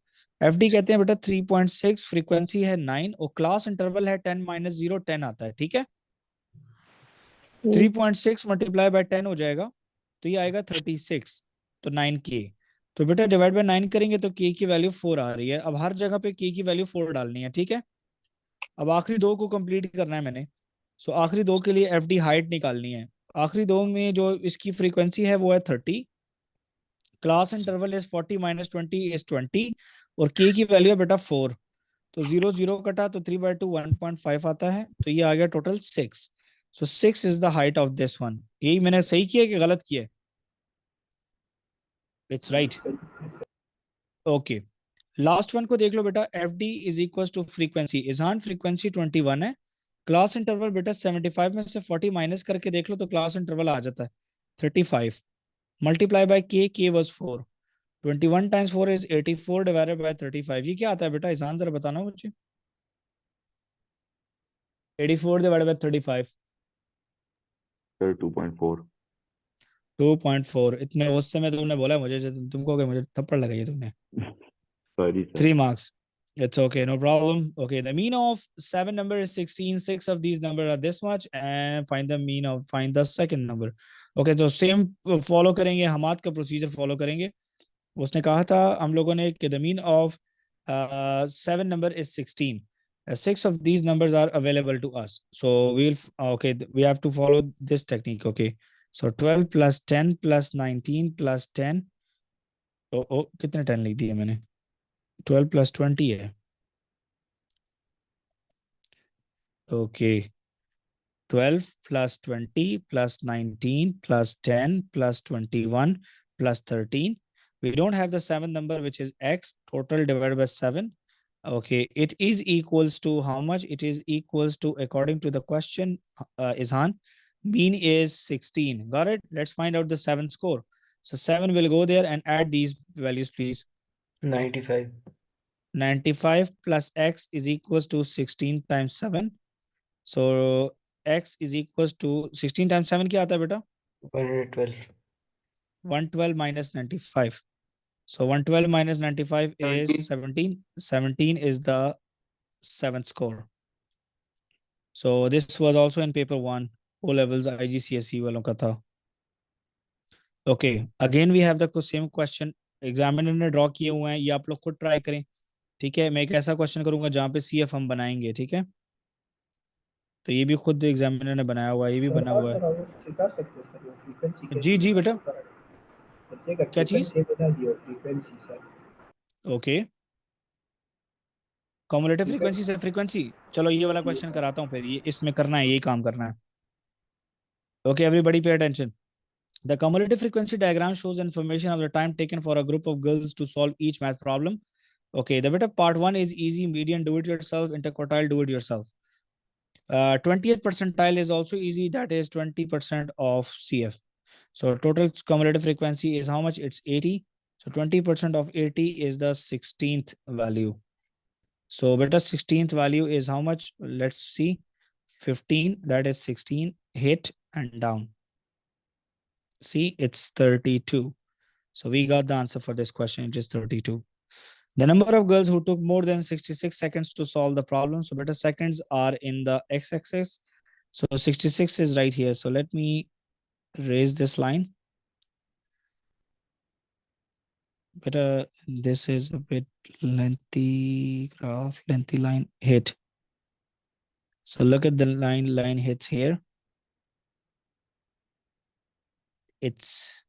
FD कहते हैं बेटा 3.6, फ्रीक्वेंसी है 9 और क्लास इंटरवल है 10 - 0 10 आता है, ठीक है। 3.6 मल्टीप्लाई बाय 10 हो जाएगा, तो ये आएगा 36, तो 9K। तो बेटा डिवाइड बाय 9 करेंगे तो K की वैल्यू 4 आ रही है। अब हर जगह पे K की वैल्यू 4 डालनी है, ठीक है। अब आखिरी दो को कंप्लीट करना है मैंने। सो आखिरी दो के लिए FD हाइट निकालनी है। आखिरी दो में जो इसकी फ्रीक्वेंसी है वो है 30, क्लास इंटरवल इज 40 - 20 इज 20 और K की वैल्यू है बेटा 4। तो 0 0 कटा तो 3/2 1.5 आता है, तो ये आ गया total 6। So 6 is the height of this one. यही मैंने सही किया कि गलत किया? It's right. Okay, last one को देख लो बेटा। FD is equal to frequency, इजहान फ्रीक्वेंसी 21 है, क्लास इंटरवल बेटा 75 में से 40 माइनस करके देख लो तो क्लास इंटरवल आ जाता है 35, multiply by K was 4, 21 times 4 is 84 divided by 35। ये क्या आता है बेटा? इजहान जरा बताना मुझे। 84 डिवाइडेड बाय 35, सर 2.4। 2.4। इतने गुस्से में तुमने बोला मुझे, तुमको क्या मुझे थप्पड़ लगाई है तुमने। Sorry sir. 3 marks. It's okay, no problem. Okay, the mean of 7 number is 16. 6 of these numbers are this much, and find the second number. Okay, तो same follow करेंगे, हमाद का procedure follow करेंगे। उसने कहा था हम लोगों ने कि the mean of 7 number is 16. 6 of these numbers are available to us. So we have to follow this technique. Okay, so 12 plus 10 plus 19 plus 10. कितने 10 लिख दिए मैंने? 12 plus 20 है। Okay, 12 plus 20 plus 19 plus 10 plus 21 plus 13. We don't have the seventh number, which is x, total divided by 7. Okay, it is equals to how much? It is equals to, according to the question, Izhan, mean is 16. Got it? Let's find out the 7 score. So 7 will go there and add these values, please. 95, 95 plus x is equals to 16 times 7. So x is equals to 16 times 7 क्या आता है बेटा? 112, 112 minus 95. So 112 minus 95 is 17. 17 is the 7th score. So this was also in paper 1, O levels IGCSE वालों का था. Okay, again we have the same question. Examiner ने draw किए हुए हैं, ये आप लोग खुद ट्राई करें, ठीक है। मैं एक ऐसा क्वेश्चन करूंगा जहाँ पे CF हम बनाएंगे, ठीक है। तो ये भी खुद एग्जामिनर ने बनाया हुआ है, ये भी बना हुआ है। सिखा सकते हैं सर, वो फ्रीक्वेंसी के जी जी बेटा, क्या चीज? फ्रीक्वेंसी बना दियो, frequency sir. Okay, cumulative frequency से फ्रीक्वेंसी। चलो ये वाला क्वेश्चन कराता हूँ फिर, ये इसमें करना है, यही काम करना है। Okay everybody pay attention. The cumulative frequency diagram shows information of the time taken for a group of girls to solve each math problem. Okay, the bit of part 1 is easy, medium, do it yourself, interquartile, do it yourself. 20th percentile is also easy, that is 20% of CF. So total cumulative frequency is how much? It's 80. So 20% of 80 is the 16th value. So beta 16th value is how much? Let's see. 15, that is 16, hit and down. See, it's 32. So we got the answer for this question. It is 32. The number of girls who took more than 66 seconds to solve the problem. So beta seconds are in the x-axis. So 66 is right here. So let me raise this line. Beta, this is a bit lengthy graph, lengthy line, hit. So look at the line hits here. It's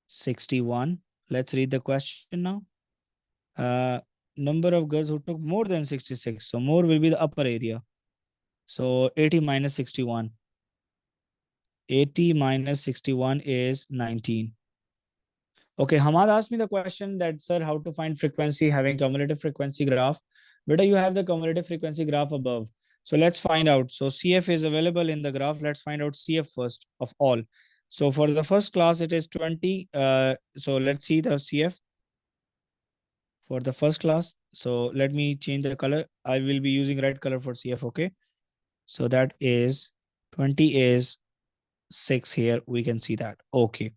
61. Let's read the question now. Number of girls who took more than 66. So more will be the upper area. So 80 minus 61. 80 minus 61 is 19. Okay, Hamad asked me the question that, sir, how to find frequency having cumulative frequency graph. Beta, you have the cumulative frequency graph above. So let's find out. So CF is available in the graph. Let's find out CF first of all. So for the first class, it is 20. So let's see the CF for the first class. So let me change the color. I will be using red color for CF, okay? So that is 20 is 6 here. We can see that. Okay.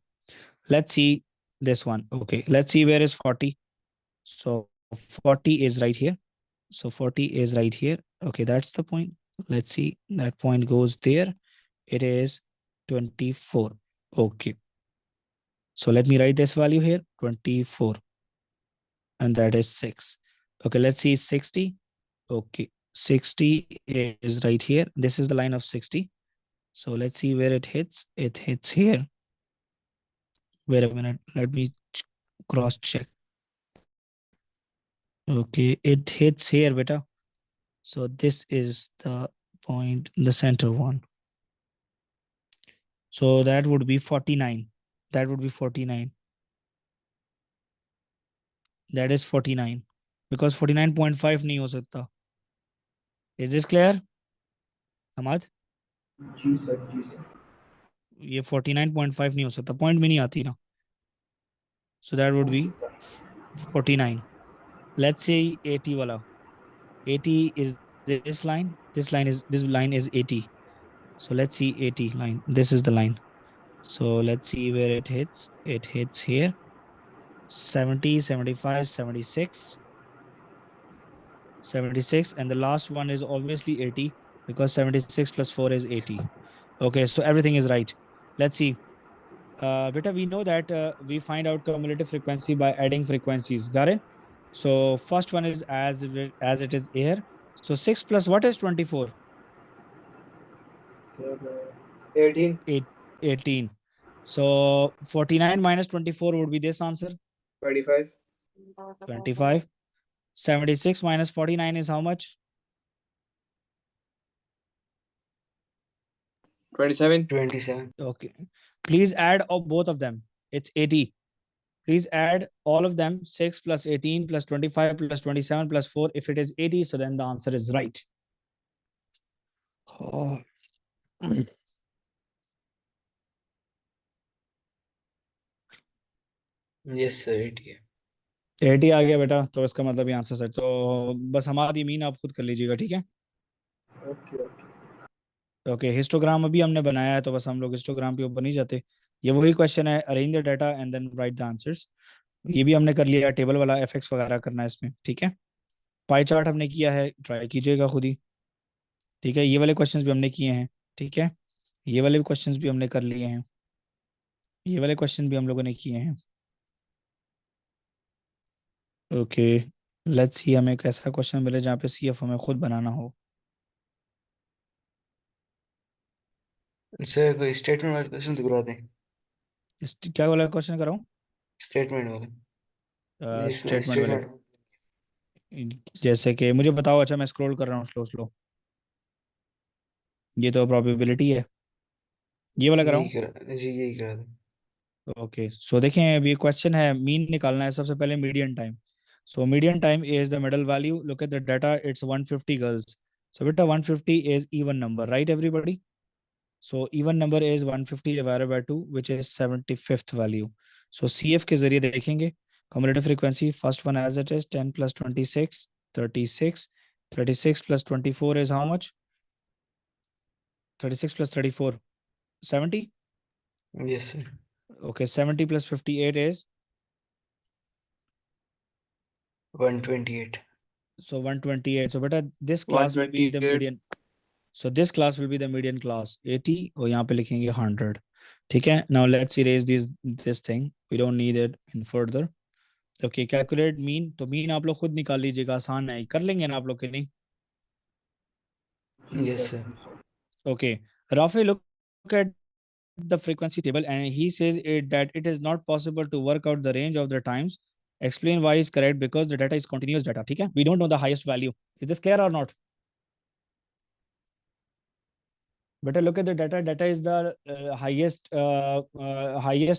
Let's see this one. Okay. Let's see where is 40. So 40 is right here. So 40 is right here. Okay, that's the point. Let's see. That point goes there. It is 24. Okay. So let me write this value here, 24. And that is 6. Okay, let's see 60. Okay, 60 is right here. This is the line of 60. So let's see where it hits. It hits here. Wait a minute. Let me cross check. Okay, it hits here, beta. So this is the point, the center one. So that would be 49. That would be 49. That is 49. Because 49.5 नहीं हो सकता. Is this clear? Hamad? जी sir ये 49.5 नहीं हो सकता. Point में नहीं आती ना. So that would be 49. Let's say 80 wala. 80 is this line. This line is 80. So let's see 80 line. This is the line. So let's see where it hits. It hits here. 70, 75, 76. 76. And the last one is obviously 80 because 76 plus 4 is 80. Okay, so everything is right. Let's see. Beta, we know that we find out cumulative frequency by adding frequencies. Got it? So first one is as it is air. So 6 plus what is 24? Sir 18. 18. So 49 minus 24 would be this answer. 25. 25. 76 minus 49 is how much? 27. 27. Okay. Please add both of them. It's 80. Please add all of them. 6 plus 18 plus 25 plus 27 plus 4. If it is 80, so then the answer is right. Oh. Yes, sir. 80. 80 आ गया बेटा, तो इसका मतलब ये answer sir. तो बस हमारी mean आप खुद कर लीजिएगा, ठीक है? ओके ओके, हिस्टोग्राम अभी हमने बनाया है, तो बस हम लोग हिस्टोग्राम के ऊपर नहीं जाते. ये वही क्वेश्चन है, arrange the data and then write the answers. ये भी हमने कर लिया, टेबल वाला एफएक्स वगैरह करना है इसमें, ठीक है? पाई चार्ट हमने किया है, ट्राई कीजिएगा खुद ही, ठीक है? ये वाले क्वेश्चंस भी हमने किए हैं, ठीक है? ये वाले क्वेश्चंस भी हमने कर लिए हैं, ये वाले क्वेश्चन भी हम लोगों ने किए हैं. ओके, लेट्स सी हमें एक ऐसा क्वेश्चन मिले जहाँ पे सीएफ हमें खुद बनाना हो. सर कोई स्टेटमेंट वाले क्वेश्चन तो करवा दें. क्या वाला क्वेश्चन कराऊं? स्टेटमेंट वाले. इसमें स्टेटमेंट वाले. स्टेटमेंट. जैसे कि मुझे बताओ. अच्छा, मैं स्क्रॉल कर रहा हूँ स्लो स्लो. ये तो प्रोबेबिलिटी है, ये वाला कराऊं? यही करा दें. ओके, सो देखें, अभी क्वेश्चन है, मीन निकालना है. सबसे पहले median time. So median time is the middle value. Look at the data, it's 150 girls. So बेटा 150 is even number, right everybody? So even number is 150 divided by 2, which is 75th value. So CF के जरिए देखेंगे. Cumulative frequency, first one as it is, 10 plus 26, 36. 36 plus 24 is how much? 36 plus 34, 70. Yes, sir. Okay, 70 plus 58 is? 128. So 128. So beta, this class will be the 128. median. So this class will be the median class. 80 और यहाँ पे लिखेंगे 100. ठीक है? Now let's erase this thing. We don't need it in further. Okay, calculate mean. तो mean आप लोग खुद निकाल लीजिएगा, आसान है. कर लेंगे ना आप लोग के नहीं? Yes, sir. Okay, Rafi, look at the frequency table and he says that it is not possible to work out the range of the times. Explain why is correct, because the data is continuous data. ठीक है? We don't know the highest value. Is this clear or not? Better look at the data. Data is the highest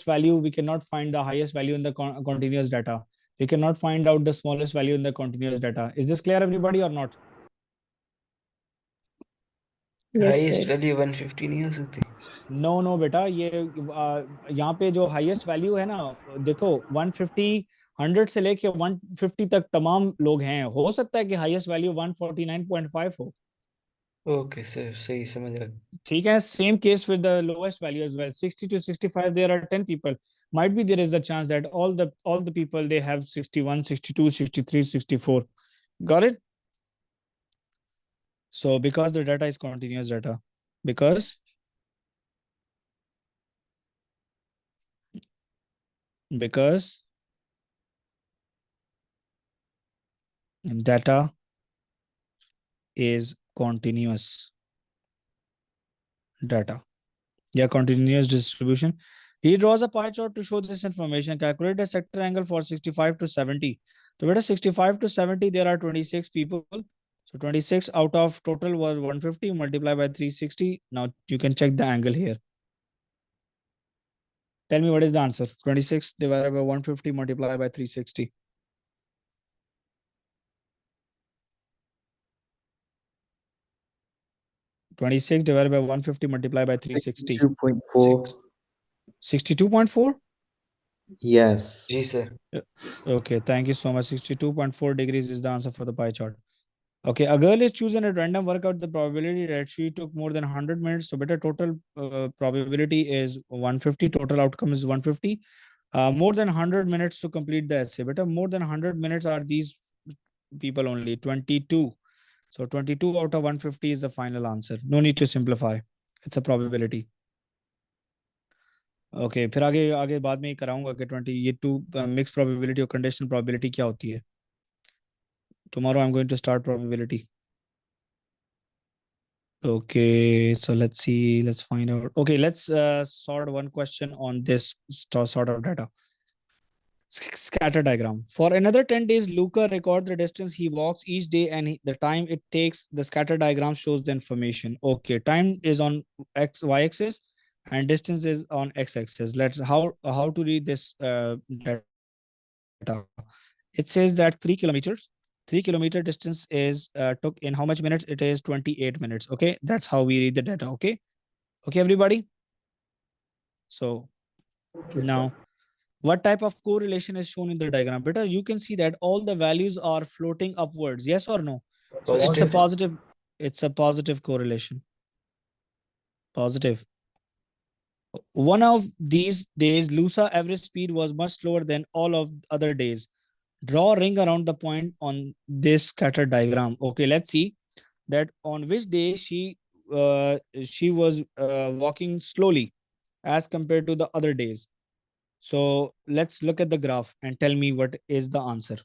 value. We cannot find the highest value in the continuous data. We cannot find out the smallest value in the continuous data. Is this clear, everybody, or not? Yes, Highest sir. value 150 नहीं हो सकती. No बेटा, ये यहाँ पे जो highest value है ना, देखो 150, 100 से लेके 150 तक तमाम लोग हैं. हो सकता है कि हाईएस्ट वैल्यू 149.5 हो. Okay, sir. सही समझ आ गया. ठीक है, same case with the lowest value as well. 60 to 65, there are 10 people. Might be there is a chance that all the people they have 61, 62, 63, 64. Got it? So because the data is continuous data, because data is continuous data. Yeah, continuous distribution. He draws a pie chart to show this information. Calculate a sector angle for 65 to 70. So beta 65 to 70, there are 26 people. So 26 out of total was 150 multiplied by 360. Now you can check the angle here. Tell me what is the answer. 26 divided by 150 multiplied by 360. 26 divided by 150 multiplied by 360. 62.4. 62.4? Yes. जी sir. Okay, thank you so much. 62.4 degrees is the answer for the pie chart. Okay, a girl is chosen at random. Work out the probability that she took more than 100 minutes. So better total probability is 150. Total outcome is 150. More than 100 minutes to complete the essay. Better more than 100 minutes are these people only. 22. So 22 out of 150 is the final answer. No need to simplify. It's a probability. Okay फिर आगे आगे बाद में ही कराऊंगा कि 20 ये to mix probability और conditional probability क्या होती है. Tomorrow I'm going to start probability. Okay, so let's see, let's find out. Okay, let's sort one question on this sort of data. Scatter diagram. For another 10 days, Luca records the distance he walks each day and the time it takes. The scatter diagram shows the information. Okay, time is on y-axis and distance is on x-axis. Let's how to read this data. It says that 3 kilometers. 3 kilometer distance is took in how much minutes? It is 28 minutes. Okay, that's how we read the data. Okay, okay, everybody. So Okay, now, what type of correlation is shown in the diagram? Better, you can see that all the values are floating upwards. Yes or no? So it's a Positive. positive. It's a positive correlation. Positive. One of these days, Lusa average speed was much slower than all of other days. Draw a ring around the point on this scatter diagram. Okay, let's see that on which day she was walking slowly as compared to the other days. So let's look at the graph and tell me what is the answer.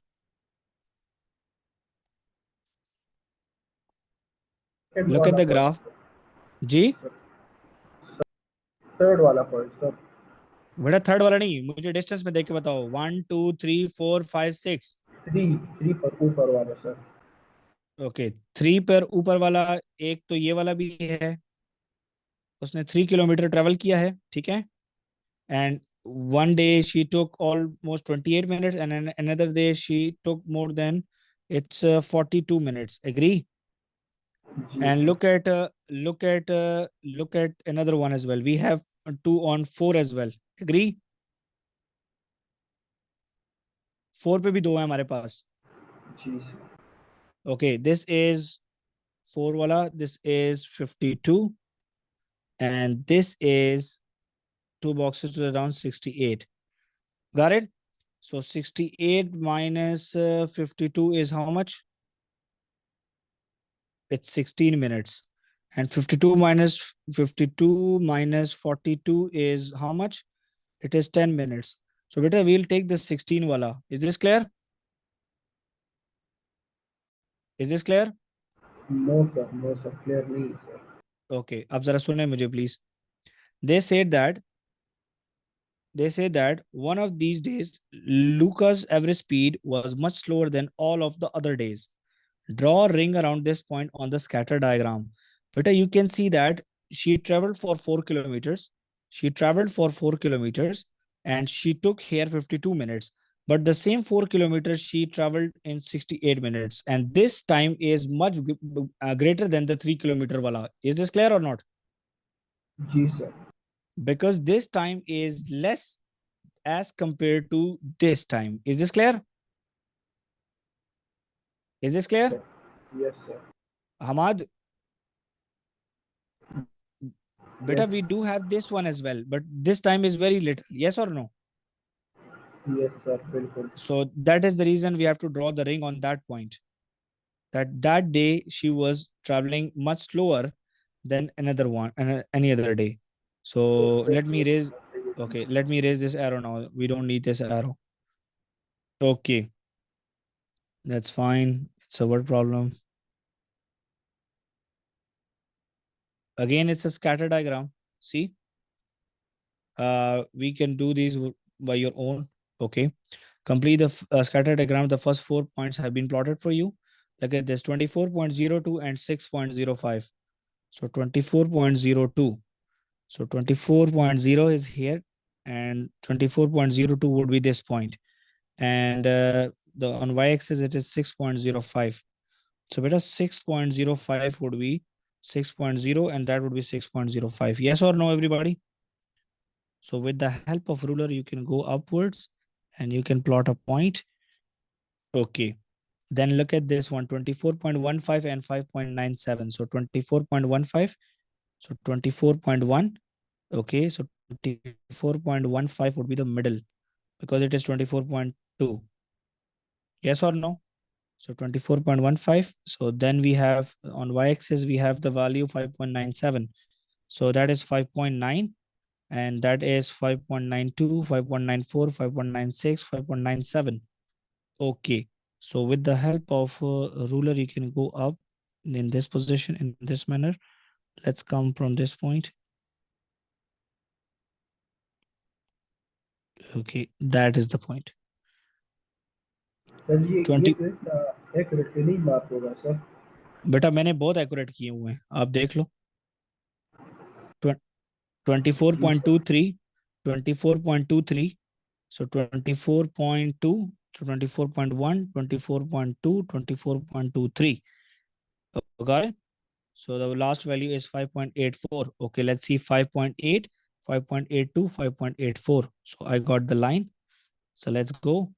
Look at the graph. जी third वाला point sir. बेटा third वाला नहीं, मुझे distance में देख के बताओ. 1 2 3 4 5 6. 3 पर ऊपर वाला सर. ओके 3 पर ऊपर वाला. एक तो ये वाला भी है, उसने 3 किलोमीटर ट्रेवल किया है. ठीक है. And one day she took almost 28 minutes and another day she took more than it's 42 minutes. Agree? And look at another one as well. We have 2 on 4 as well. Agree? 4 पे भी 2 है हमारे पास. जी sir. Okay, this is 4 wala, this is 52 and this is 2 boxes to around 68. Got it? So 68 minus 52 is how much? It's 16 minutes. And 52 minus 42 is how much? It is 10 minutes. So beta, we'll take the 16 wala. Is this clear? Is this clear? No sir clear नहीं है sir. Okay, अब जरा सुने मुझे please. They say that one of these days Luca's average speed was much slower than all of the other days. Draw a ring around this point on the scatter diagram. But you can see that she traveled for 4 kilometers. She traveled for 4 kilometers and she took here 52 minutes. But the same 4 kilometers she traveled in 68 minutes. And this time is much greater than the 3 kilometer wala. Is this clear or not? जी sir. Because this time is less as compared to this time. Is this clear? Is this clear? Yes sir. Hamad, Beta, Yes. we do have this one as well, but this time is very little. Yes or no? Yes, sir. Bilkul. So that is the reason we have to draw the ring on that point. That day she was traveling much slower than another one and any other day. So let me raise. Okay, let me raise this arrow now. We don't need this arrow. Okay, that's fine. It's a word problem. Again, it's a scatter diagram. See, we can do these by your own. Okay, complete the scatter diagram. The first 4 points have been plotted for you. Look at this: 24.02 and 6.05. So 24.02. So 24.0 is here, and 24.02 would be this point. And the on y-axis it is 6.05. So beta 6.05 would be 6.0, and that would be 6.05. Yes or no, everybody? So with the help of ruler, you can go upwards and you can plot a point. Okay. Then look at this one, 24.15 and 5.97. So 24.15. So 24.1. Okay. So 24.15 would be the middle because it is 24.2. Yes or no? So 24.15. So then we have on y-axis, we have the value 5.97. So that is 5.9. And that is 5.92, 5.94, 5.96, 5.97. Okay. So with the help of a ruler, you can go up in this position in this manner. Let's come from this point. Okay, that is the point. Sir ये 20 तो इतना accurately नहीं mark होगा sir. बेटा मैंने बहुत accurate किए हुए हैं, आप देख लो. 24.23, 24.23. So 24.2, so 24.1, 24.2, 24.23. Got it? So the last value is 5.84. Okay, let's see 5.8, 5.82, 5.84. So I got the line. So let's go.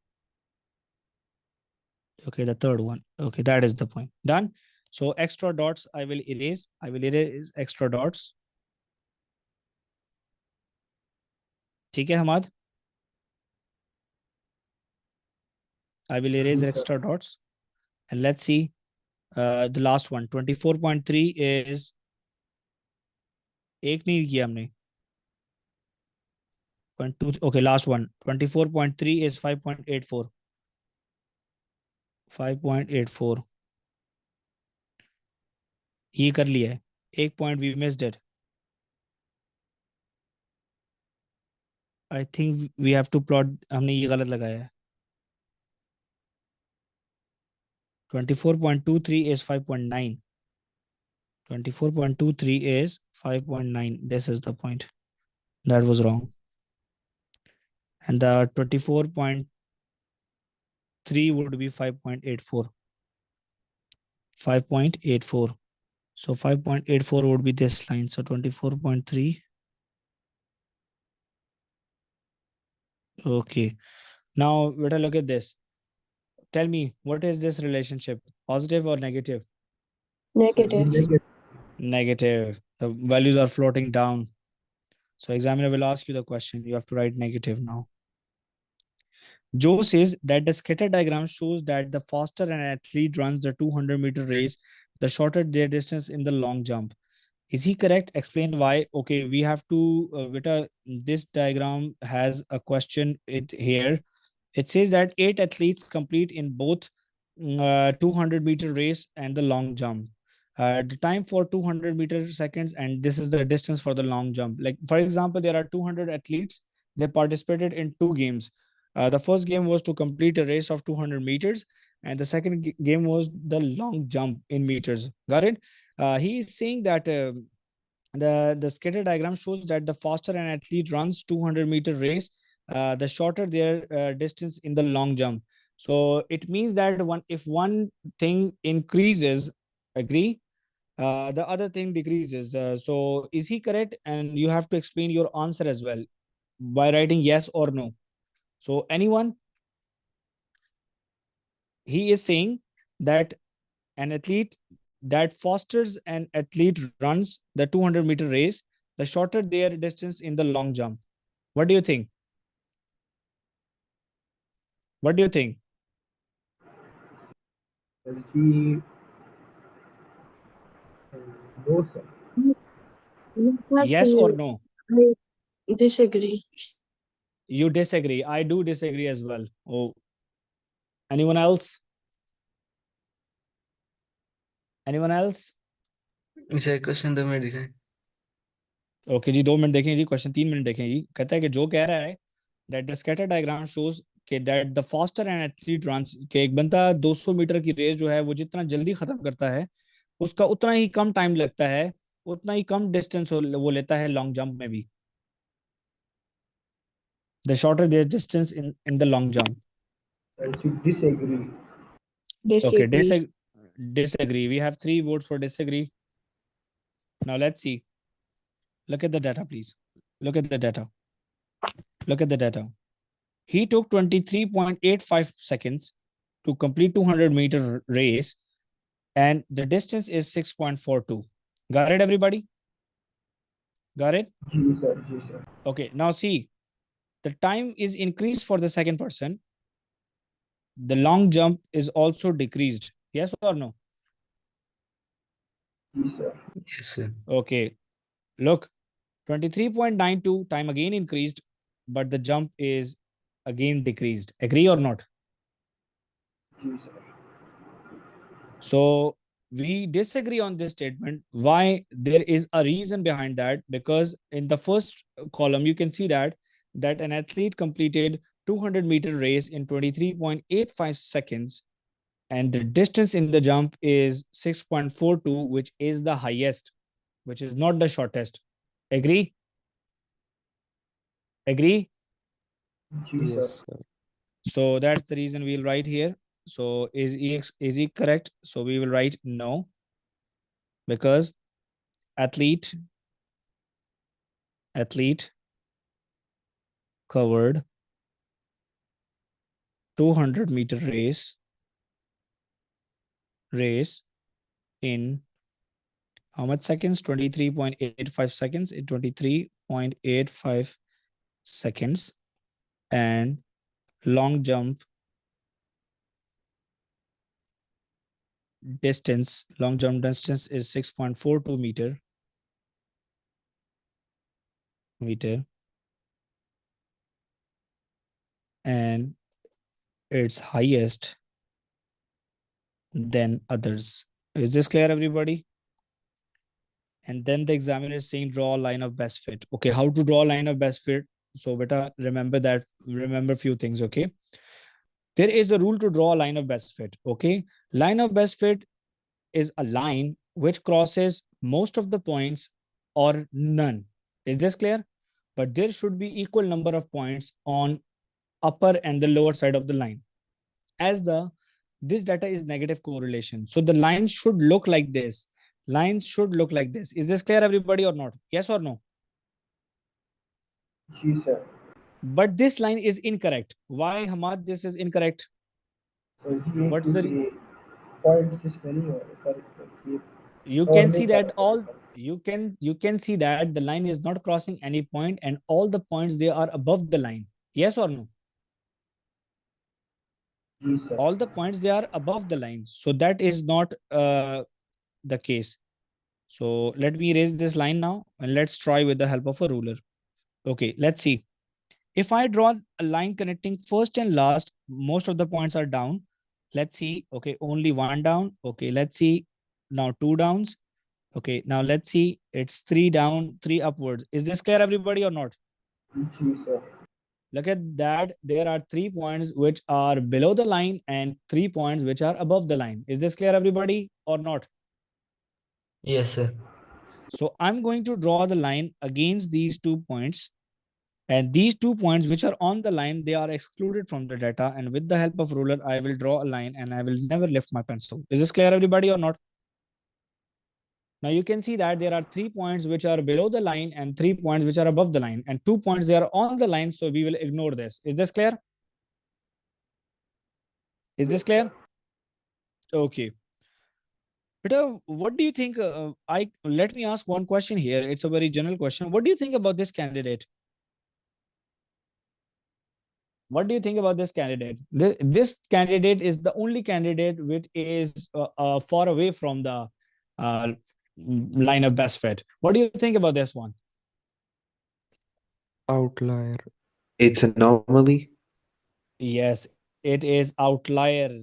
Okay, the third one. Okay, that is the point. Done. So extra dots I will erase. I will erase extra dots. ठीक है Hammad? I will erase ji, extra dots. And let's see the last one. 24.3 is एक नहीं किया हमने. 0.2. Okay, last one. 24.3 is 5.84. 5.84. ये कर लिया है. एक point we missed it. I think we have to plot. हमने ये गलत लगाया है. 24.23 is 5.9. 24.23 is 5.9. This is the point. That was wrong. And the 24.3 would be 5.84. 5.84. So 5.84 would be this line. So 24.3. Okay. Now, better look at this. Tell me, what is this relationship? Positive or negative? Negative. negative. Negative. The values are floating down. So examiner will ask you the question. You have to write negative now. Joe says that the scatter diagram shows that the faster an athlete runs the 200-meter race, the shorter their distance in the long jump. Is he correct? Explain why. Okay, we have to, this diagram has a question here. It says that 8 athletes complete in both 200-meter race and the long jump. The time for 200-meter seconds, and this is the distance for the long jump. Like, for example, there are 200 athletes. They participated in 2 games. The first game was to complete a race of 200 meters, and the second game was the long jump in meters. Got it? He is saying that the scatter diagram shows that the faster an athlete runs 200-meter race, the shorter their distance in the long jump. So it means that if one thing increases, agree, the other thing decreases. So is he correct? And you have to explain your answer as well by writing yes or no. So anyone? He is saying that an athlete that fosters an athlete runs the 200-meter race, the shorter their distance in the long jump. What do you think? What do you think? Sir, G. No, sir. Yes or no? I disagree. You disagree. I do disagree as well. Oh, anyone else? Anyone else? Sir question 2 minute दिखाएं. Okay जी, 2 minute देखें जी, question 3 minute देखें जी. कहता है कि जो कह रहा है that the scatter diagram shows कि that the faster an athlete runs, कि एक बंदा 200 मीटर की रेस जो है वो जितना जल्दी खत्म करता है उसका उतना ही कम टाइम लगता है, उतना ही कम डिस्टेंस वो लेता है लॉन्ग जंप में भी. The shorter their distance in the long jump. Sir, G. Disagree. Okay, Disagree. disagree. We have 3 votes for disagree. Now let's see. Look at the data, please. Look at the data. Look at the data. He took 23.85 seconds to complete 200-meter race, and the distance is 6.42. Got it, everybody? Got it? G, sir. G, sir. Okay, now see, the time is increased for the second person. The long jump is also decreased. Yes or no? G, sir. Yes, sir. Okay, look, 23.92 time again increased, but the jump is again decreased. Agree or not? G, sir. So we disagree on this statement. Why? There is a reason behind that, because in the first column you can see that an athlete completed 200-meter race in 23.85 seconds, and the distance in the jump is 6.42, which is the highest, which is not the shortest. Agree? Agree? G, sir. Yes, sir. So that's the reason we'll write here. So is he correct? So we will write no, because athlete covered 200-meter race in how much seconds? 23.85 seconds. In 23.85 seconds. And long jump distance is 6.42 meter, and it's highest than others. Is this clear, everybody? And then the examiner is saying draw a line of best fit. Okay, how to draw a line of best fit? So beta, remember a few things. Okay, there is a rule to draw a line of best fit. Okay, line of best fit is a line which crosses most of the points or none. Is this clear? But there should be equal number of points on upper and the lower side of the line, as this data is negative correlation. So the line should look like this. Lines should look like this. Is this clear, everybody, or not? Yes or no? G, sir. But this line is incorrect. Why, Hamad, this is incorrect? So G, What's the points is many, sir. you can see that all you can see that the line is not crossing any point, and all the points they are above the line. Yes or no? G, sir. All the points they are above the line. So that is not the case. So let me erase this line now, and let's try with the help of a ruler. Okay, let's see. If I draw a line connecting first and last, most of the points are down. Let's see. Okay, only one down. Okay, let's see. Now 2 downs. Okay, now let's see. It's 3 down, 3 upwards. Is this clear, everybody, or not? G, sir. Look at that. There are 3 points which are below the line and 3 points which are above the line. Is this clear, everybody, or not? Yes, sir. So I'm going to draw the line against these 2 points. And these 2 points which are on the line, they are excluded from the data. And with the help of ruler, I will draw a line and I will never lift my pencil. Is this clear, everybody, or not? Now you can see that there are 3 points which are below the line and 3 points which are above the line, and 2 points they are on the line. So we will ignore this. Is this clear? Is this clear? Okay. Beta, what do you think? Let me ask one question here. It's a very general question. What do you think about this candidate? What do you think about this candidate? This candidate is the only candidate which is far away from the uh, line of best fit. What do you think about this one? Outlier. It's anomaly. Yes, it is outlier.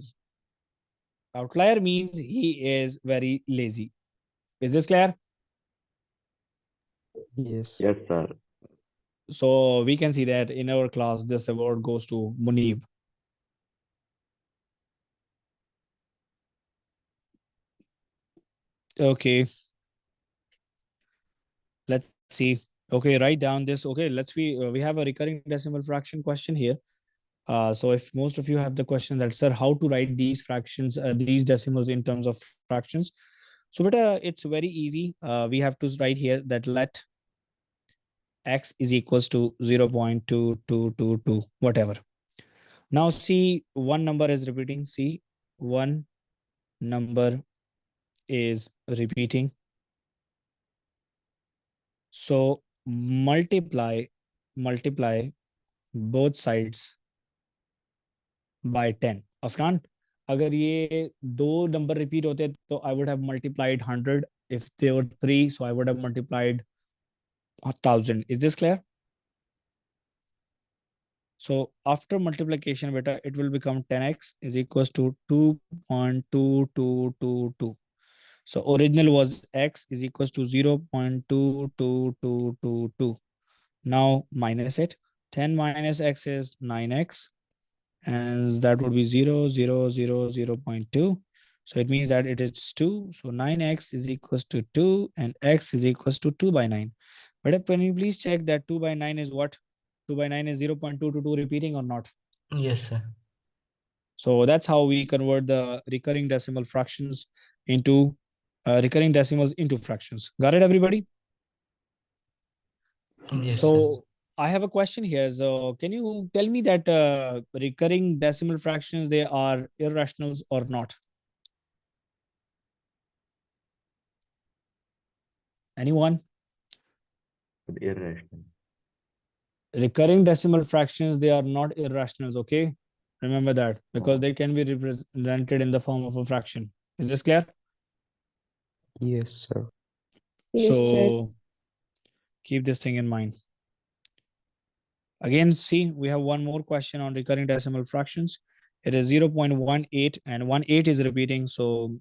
Outlier means he is very lazy. Is this clear? Yes. Yes, sir. So we can see that in our class, this award goes to Munib. Okay, let's see. Okay, write down this. Okay, we have a recurring decimal fraction question here. So if most of you have the question that, sir, how to write these fractions, these decimals in terms of fractions. So it's very easy. We have to write here that let x is equals to 0.2222, whatever. Now see, one number is repeating. See, one number is repeating. So multiply both sides by 10. Afnan, अगर ये दो number repeat होते तो I would have multiplied 100. If there were three, so I would have multiplied 1,000. Is this clear? So after multiplication, beta, it will become 10x is equals to 2.2222. So original was x is equals to 0.22222. Now minus it. 10 minus x is 9x. And that would be 0.2. So it means that it is 2. So 9x is equals to 2 and x is equals to 2 by 9. But can you please check that 2 by 9 is what? 2 by 9 is 0.222 repeating or not? Yes, sir. So that's how we convert the recurring decimal fractions into recurring decimals into fractions. Got it, everybody? Yes, sir. So I have a question here. So can you tell me that recurring decimal fractions, they are irrationals or not? Anyone? Irrational. Recurring decimal fractions, they are not irrationals, okay? Remember that, because they can be represented in the form of a fraction. Is this clear? Yes, sir. Yes, sir. So keep this thing in mind. Again, see, we have one more question on recurring decimal fractions. It is 0.18 and 18 is repeating. So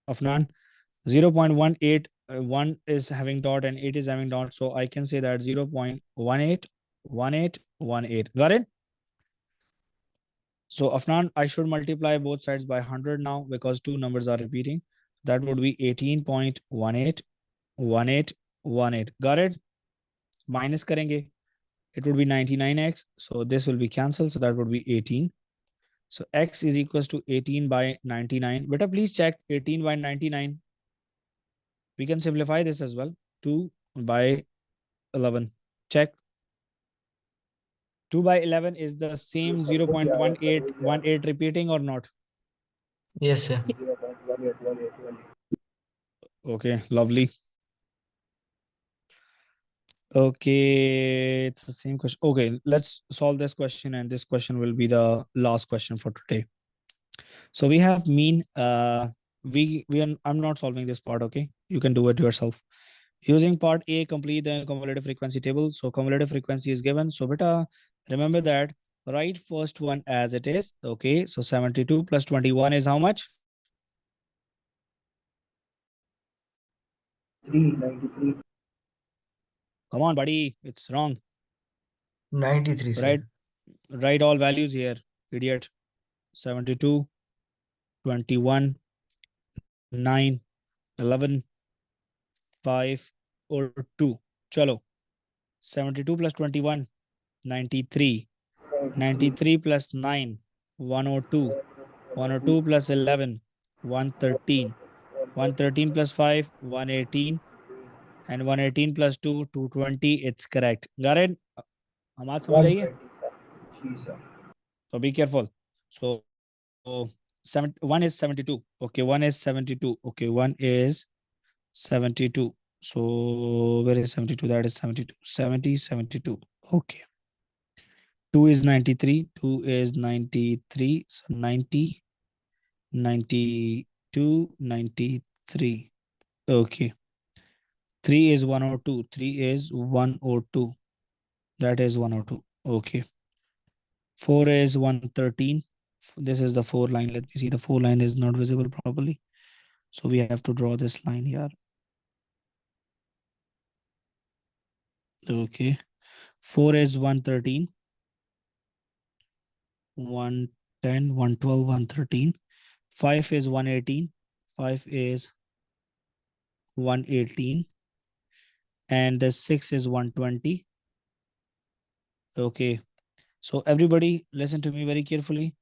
Afnan, 0.18, 1 is having dot and 8 is having dot. So I can say that 0.181818. Got it? So Afnan, I should multiply both sides by 100 now because two numbers are repeating. That would be 18.181818. Got it? Minus karenge. It would be 99x. So this will be cancelled. So that would be 18. So x is equals to 18 by 99. Beta, please check 18 by 99. We can simplify this as well. 2 by 11. Check. 2 by 11 is the same 0.1818 repeating or not? Yes, sir. 0.1818. Okay, lovely. Okay, it's the same question. Okay, let's solve this question, and this question will be the last question for today. So we have mean. I'm not solving this part. Okay, you can do it yourself. Using part A, complete the cumulative frequency table. So cumulative frequency is given. So beta, remember that. Write first one as it is. Okay, so 72 plus 21 is how much? 393. Come on, buddy, it's wrong. 93, sir. Write all values here, idiot. 72, 21, 9, 11, 5, or 2. Chalo. 72 plus 21, 93. 93 plus 9, 102. 102 plus 11, 113. 113 plus 5, 118. And 118 plus 2, 220. It's correct. Got it? हम बात समझ आई है? 120, sir. Ji, sir. So be careful. So 1 is 72. Okay, 1 is 72. Okay, 1 is 72. So where is 72? That is 72. 70, 72. Okay. 2 is 93. 2 is 93. So 90, 92, 93. Okay. 3 is 102. 3 is 102. That is 102. Okay. 4 is 113. This is the 4 line. Let me see. The 4 line is not visible properly. So we have to draw this line here. Okay. 4 is 113. 110, 112, 113. 5 is 118. 5 is 118. And the 6 is 120. Okay. So everybody listen to me very carefully.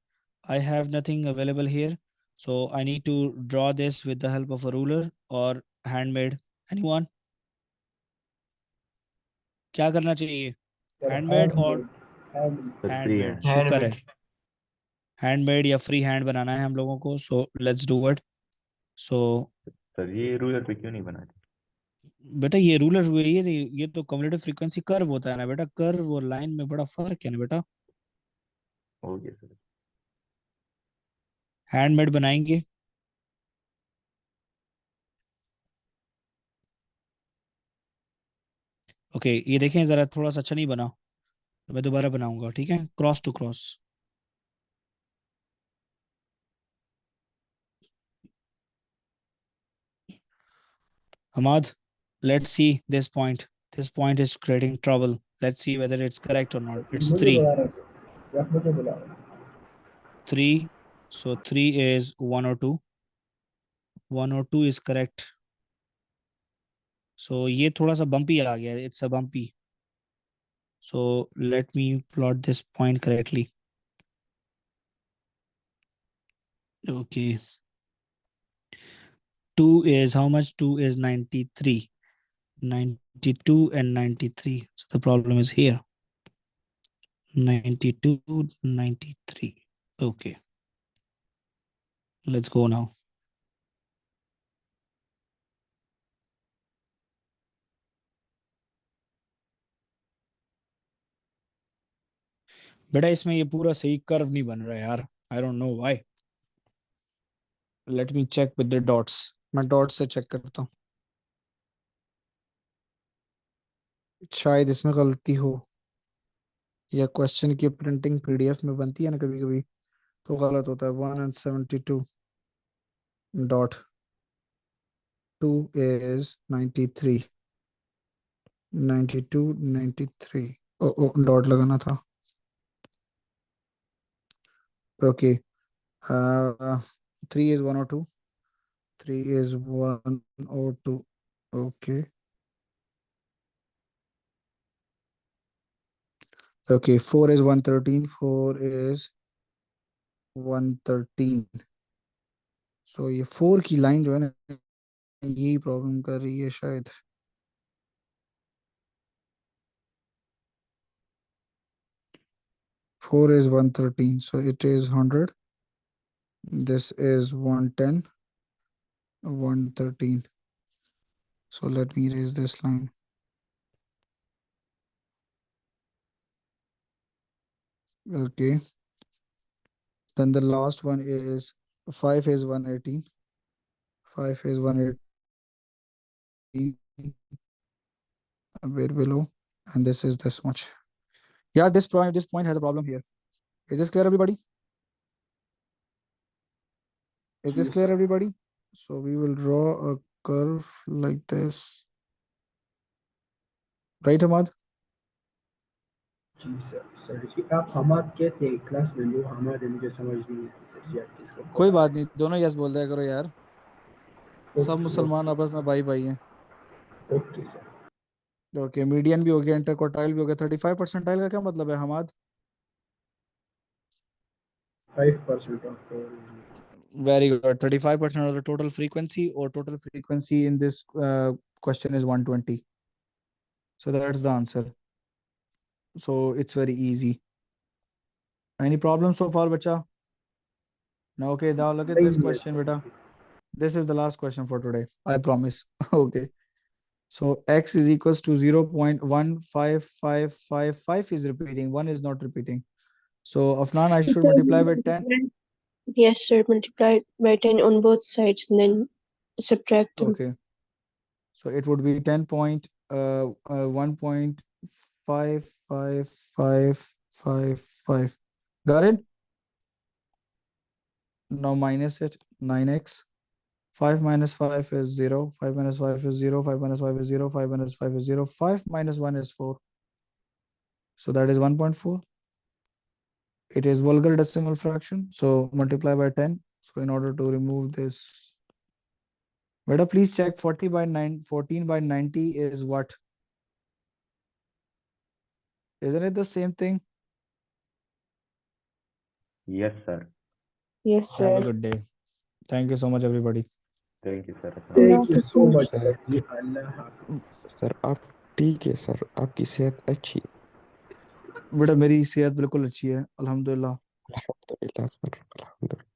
I have nothing available here. So I need to draw this with the help of a ruler or handmade. Anyone? क्या करना चाहिए? Sir, Handmade or handmade. Sir, free handmade? hand. शुक्र है. Handmade. Handmade या free hand बनाना है हम लोगों को. So let's do it. So sir ये रूलर पे क्यों नहीं बनाते? बेटा ये रूलर ये तो कम्युलेटिव फ्रीक्वेंसी कर्व होता है ना बेटा. कर्व और लाइन में बड़ा फर्क है ना बेटा. Okay sir. हैंडमेड बनाएंगे. ओके ये देखें जरा थोड़ा सा अच्छा नहीं बना तो मैं दोबारा बनाऊंगा. ठीक है. Cross to cross. Hamad, let's see this point. This point is creating trouble. Let's see whether it's correct or not. It's मुझे 3. बुला रहा है. आप मुझे बुला रहा है. 3. So 3 is 102. 102 is correct. So ये थोड़ा सा bumpy आ गया. It's a bumpy. So let me plot this point correctly. Okay. 2 is how much? 2 is 93. 92 and 93. So the problem is here. 92, 93. Okay. Let's go now. बेटा इसमें ये पूरा सही curve नहीं बन रहा है यार. I don't know why. Let me check with the dots. मैं डॉट से चेक करता हूँ. शायद इसमें गलती हो या क्वेश्चन की प्रिंटिंग पीडीएफ में बनती है ना कभी कभी तो गलत होता है. 172 डॉट 2 is 93. 92, 93. ओ डॉट लगाना था. Okay. 3 is 102. 3 is 102. Okay. Okay, 4 is 113. 4 is 113. So ये 4 की लाइन जो है ना यही प्रॉब्लम कर रही है शायद. Four is 113, so it is 100. This is 110, 113. So let me erase this line. Okay. Then the last one is 5 is 118. 5 is 118. A bit below. And this is this much. Yeah, this point has a problem here. Is this clear, everybody? Is this Yes, clear, sir. everybody? So we will draw a curve like this. Right, Ahmad? जी sir. Sir जी आप हमाद के थे class में. जो हमाद है मुझे समझ नहीं आती सर जी. आप किसको कोई बता बात नहीं. दोनों यस बोल दिया करो यार. रहे सब हैं? मुसलमान आपस में भाई भाई हैं. Okay sir. ओके. मीडियन भी हो गया. इंटरक्वार्टाइल भी हो गया. 35 परसेंटाइल का क्या मतलब है Hammad? 5% of. Very good. 35% of the total frequency or total frequency in this question is 120. So that's the answer. So it's very easy. Any problems so far, bacha? Now, okay, now look at Same this here, question, sir. beta. This is the last question for today. I promise. Okay. So x is equals to 0.15555 is repeating. 1 is not repeating. So Afnan, I should multiply by 10. Yes, sir. Multiply by 10 on both sides and then subtract them. Okay. So it would be 1.55555. Got it? Now minus it. 9x. 5 minus 5 is 0. 5 minus 5 is 0. 5 minus 5 is 0. 5 minus 5 is 0. 5 minus 1 is 4. So that is 1.4. It is vulgar decimal fraction. So multiply by 10. So in order to remove this, Beta, please check 40 by 9. 14 by 90 is what? Isn't it the same thing? Yes, sir. Yes, Have a sir. good day. Thank you so much, everybody. Thank you, sir. Thank you so much, Sir. sir. Allah Hafiz. Sir आप ठीक है sir, आपकी सेहत अच्छी है? बेटा मेरी सेहत बिल्कुल अच्छी है, अल्हम्दुलिल्लाह। अल्हम्दुलिल्लाह सर, अल्हम्दुलिल्लाह।